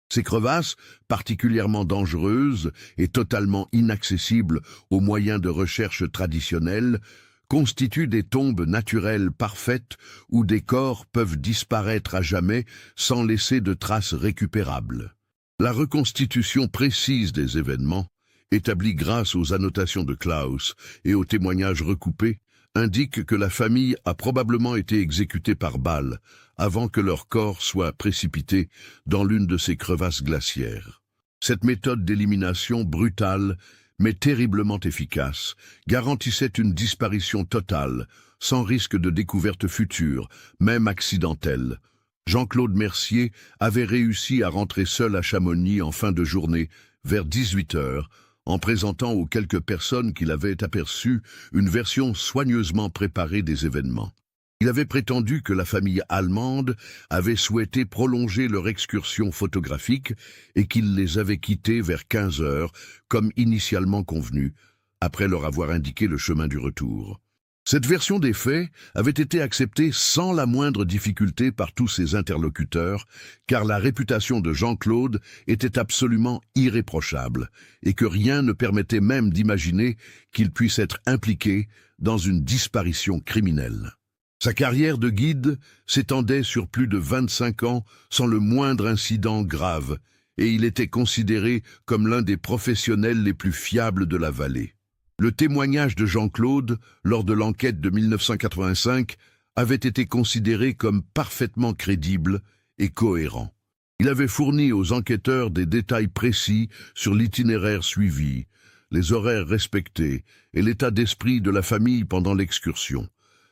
Ces crevasses, particulièrement dangereuses et totalement inaccessibles aux moyens de recherche traditionnels, constituent des tombes naturelles parfaites où des corps peuvent disparaître à jamais sans laisser de traces récupérables. La reconstitution précise des événements, établie grâce aux annotations de Klaus et aux témoignages recoupés, indique que la famille a probablement été exécutée par balle avant que leur corps soit précipité dans l'une de ces crevasses glaciaires. Cette méthode d'élimination brutale, mais terriblement efficace, garantissait une disparition totale, sans risque de découverte future, même accidentelle. Jean-Claude Mercier avait réussi à rentrer seul à Chamonix en fin de journée, vers 18 heures, en présentant aux quelques personnes qu'il avait aperçues une version soigneusement préparée des événements. Il avait prétendu que la famille allemande avait souhaité prolonger leur excursion photographique et qu'il les avait quittés vers 15 heures, comme initialement convenu, après leur avoir indiqué le chemin du retour. Cette version des faits avait été acceptée sans la moindre difficulté par tous ses interlocuteurs, car la réputation de Jean-Claude était absolument irréprochable, et que rien ne permettait même d'imaginer qu'il puisse être impliqué dans une disparition criminelle. Sa carrière de guide s'étendait sur plus de 25 ans sans le moindre incident grave, et il était considéré comme l'un des professionnels les plus fiables de la vallée. Le témoignage de Jean-Claude, lors de l'enquête de 1985, avait été considéré comme parfaitement crédible et cohérent. Il avait fourni aux enquêteurs des détails précis sur l'itinéraire suivi, les horaires respectés et l'état d'esprit de la famille pendant l'excursion.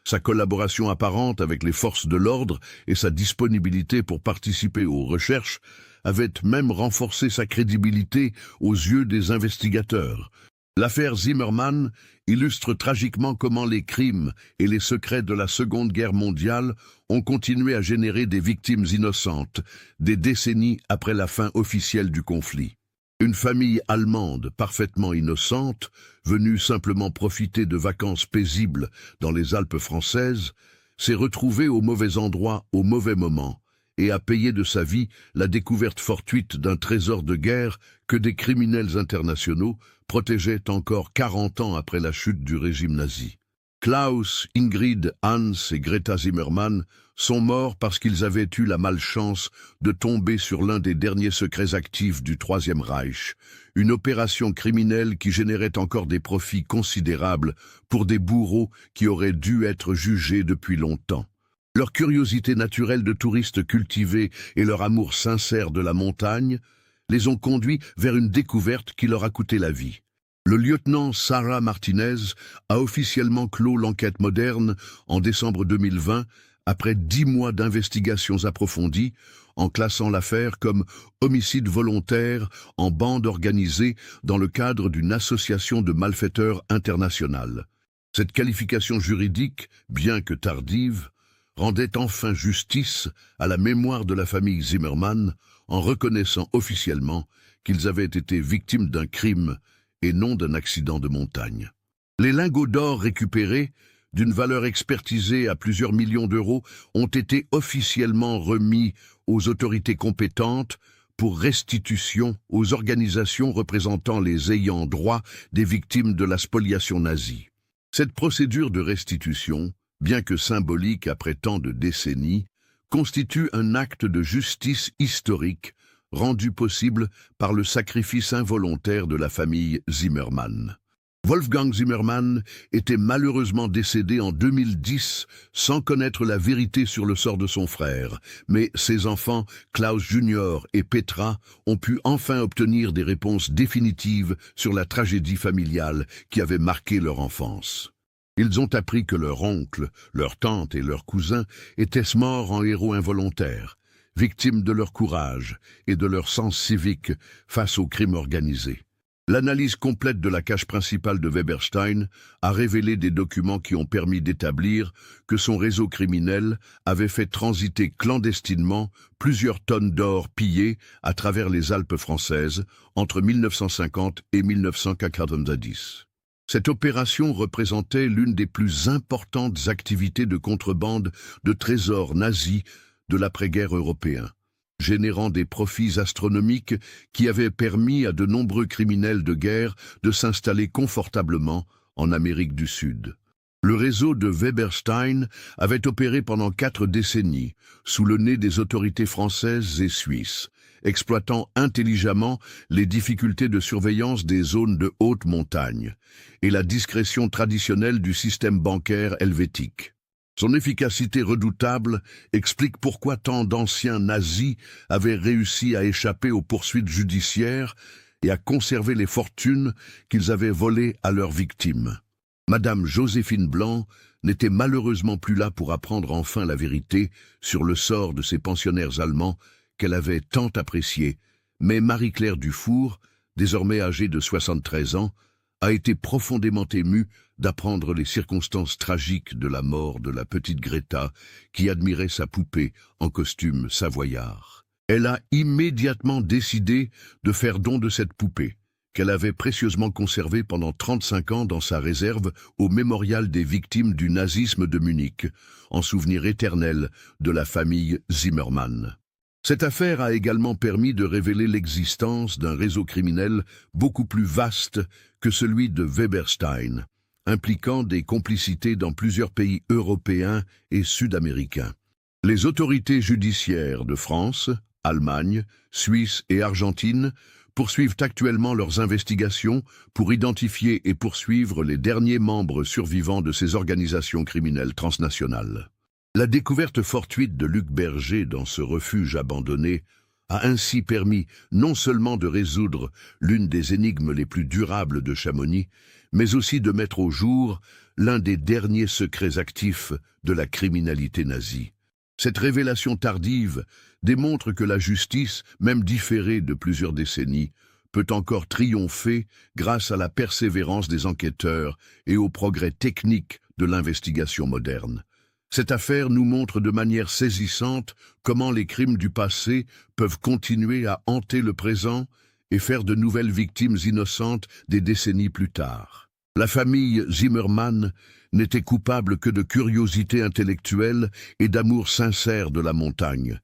Sa collaboration apparente avec les forces de l'ordre et sa disponibilité pour participer aux recherches avaient même renforcé sa crédibilité aux yeux des investigateurs. L'affaire Zimmermann illustre tragiquement comment les crimes et les secrets de la Seconde Guerre mondiale ont continué à générer des victimes innocentes, des décennies après la fin officielle du conflit. Une famille allemande parfaitement innocente, venue simplement profiter de vacances paisibles dans les Alpes françaises, s'est retrouvée au mauvais endroit au mauvais moment et a payé de sa vie la découverte fortuite d'un trésor de guerre que des criminels internationaux protégeaient encore 40 ans après la chute du régime nazi. Klaus, Ingrid, Hans et Greta Zimmermann sont morts parce qu'ils avaient eu la malchance de tomber sur l'un des derniers secrets actifs du Troisième Reich, une opération criminelle qui générait encore des profits considérables pour des bourreaux qui auraient dû être jugés depuis longtemps. Leur curiosité naturelle de touristes cultivés et leur amour sincère de la montagne les ont conduits vers une découverte qui leur a coûté la vie. Le lieutenant Sarah Martinez a officiellement clos l'enquête moderne en décembre 2020 Après 10 mois d'investigations approfondies, en classant l'affaire comme homicide volontaire en bande organisée dans le cadre d'une association de malfaiteurs internationale. Cette qualification juridique, bien que tardive, rendait enfin justice à la mémoire de la famille Zimmermann en reconnaissant officiellement qu'ils avaient été victimes d'un crime et non d'un accident de montagne. Les lingots d'or récupérés, d'une valeur expertisée à plusieurs millions d'euros, ont été officiellement remis aux autorités compétentes pour restitution aux organisations représentant les ayants droit des victimes de la spoliation nazie. Cette procédure de restitution, bien que symbolique après tant de décennies, constitue un acte de justice historique rendu possible par le sacrifice involontaire de la famille Zimmermann. Wolfgang Zimmermann était malheureusement décédé en 2010 sans connaître la vérité sur le sort de son frère, mais ses enfants, Klaus Jr. et Petra, ont pu enfin obtenir des réponses définitives sur la tragédie familiale qui avait marqué leur enfance. Ils ont appris que leur oncle, leur tante et leurs cousins étaient morts en héros involontaires, victimes de leur courage et de leur sens civique face au crime organisé. L'analyse complète de la cache principale de Weberstein a révélé des documents qui ont permis d'établir que son réseau criminel avait fait transiter clandestinement plusieurs tonnes d'or pillées à travers les Alpes françaises entre 1950 et 1990. Cette opération représentait l'une des plus importantes activités de contrebande de trésors nazis de l'après-guerre européen, générant des profits astronomiques qui avaient permis à de nombreux criminels de guerre de s'installer confortablement en Amérique du Sud. Le réseau de Weberstein avait opéré pendant 4 décennies, sous le nez des autorités françaises et suisses, exploitant intelligemment les difficultés de surveillance des zones de haute montagne et la discrétion traditionnelle du système bancaire helvétique. Son efficacité redoutable explique pourquoi tant d'anciens nazis avaient réussi à échapper aux poursuites judiciaires et à conserver les fortunes qu'ils avaient volées à leurs victimes. Madame Joséphine Blanc n'était malheureusement plus là pour apprendre enfin la vérité sur le sort de ces pensionnaires allemands qu'elle avait tant appréciés, mais Marie-Claire Dufour, désormais âgée de 73 ans, a été profondément émue d'apprendre les circonstances tragiques de la mort de la petite Greta, qui admirait sa poupée en costume savoyard. Elle a immédiatement décidé de faire don de cette poupée, qu'elle avait précieusement conservée pendant 35 ans dans sa réserve au mémorial des victimes du nazisme de Munich, en souvenir éternel de la famille Zimmermann. Cette affaire a également permis de révéler l'existence d'un réseau criminel beaucoup plus vaste que celui de Weberstein, impliquant des complicités dans plusieurs pays européens et sud-américains. Les autorités judiciaires de France, Allemagne, Suisse et Argentine poursuivent actuellement leurs investigations pour identifier et poursuivre les derniers membres survivants de ces organisations criminelles transnationales. La découverte fortuite de Luc Berger dans ce refuge abandonné a ainsi permis non seulement de résoudre l'une des énigmes les plus durables de Chamonix, mais aussi de mettre au jour l'un des derniers secrets actifs de la criminalité nazie. Cette révélation tardive démontre que la justice, même différée de plusieurs décennies, peut encore triompher grâce à la persévérance des enquêteurs et au progrès technique de l'investigation moderne. Cette affaire nous montre de manière saisissante comment les crimes du passé peuvent continuer à hanter le présent et faire de nouvelles victimes innocentes des décennies plus tard. La famille Zimmermann n'était coupable que de curiosité intellectuelle et d'amour sincère de la montagne,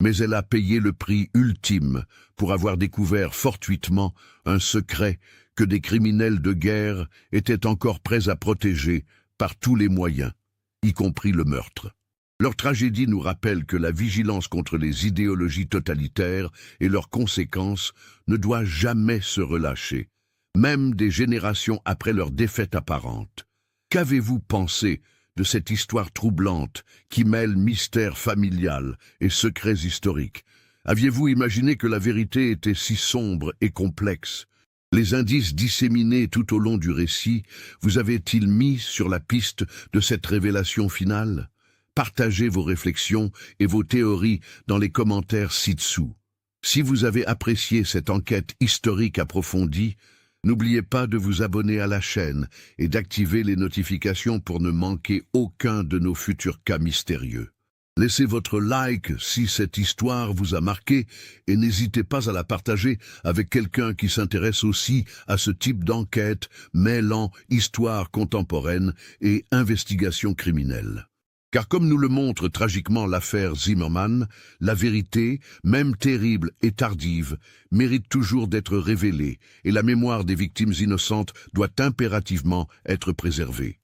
mais elle a payé le prix ultime pour avoir découvert fortuitement un secret que des criminels de guerre étaient encore prêts à protéger par tous les moyens, y compris le meurtre. Leur tragédie nous rappelle que la vigilance contre les idéologies totalitaires et leurs conséquences ne doit jamais se relâcher, même des générations après leur défaite apparente. Qu'avez-vous pensé de cette histoire troublante qui mêle mystère familial et secrets historiques? Aviez-vous imaginé que la vérité était si sombre et complexe? Les indices disséminés tout au long du récit vous avaient-ils mis sur la piste de cette révélation finale? partagez vos réflexions et vos théories dans les commentaires ci-dessous. Si vous avez apprécié cette enquête historique approfondie, n'oubliez pas de vous abonner à la chaîne et d'activer les notifications pour ne manquer aucun de nos futurs cas mystérieux. Laissez votre like si cette histoire vous a marqué et n'hésitez pas à la partager avec quelqu'un qui s'intéresse aussi à ce type d'enquête mêlant histoire contemporaine et investigation criminelle. Car comme nous le montre tragiquement l'affaire Zimmermann, la vérité, même terrible et tardive, mérite toujours d'être révélée et la mémoire des victimes innocentes doit impérativement être préservée.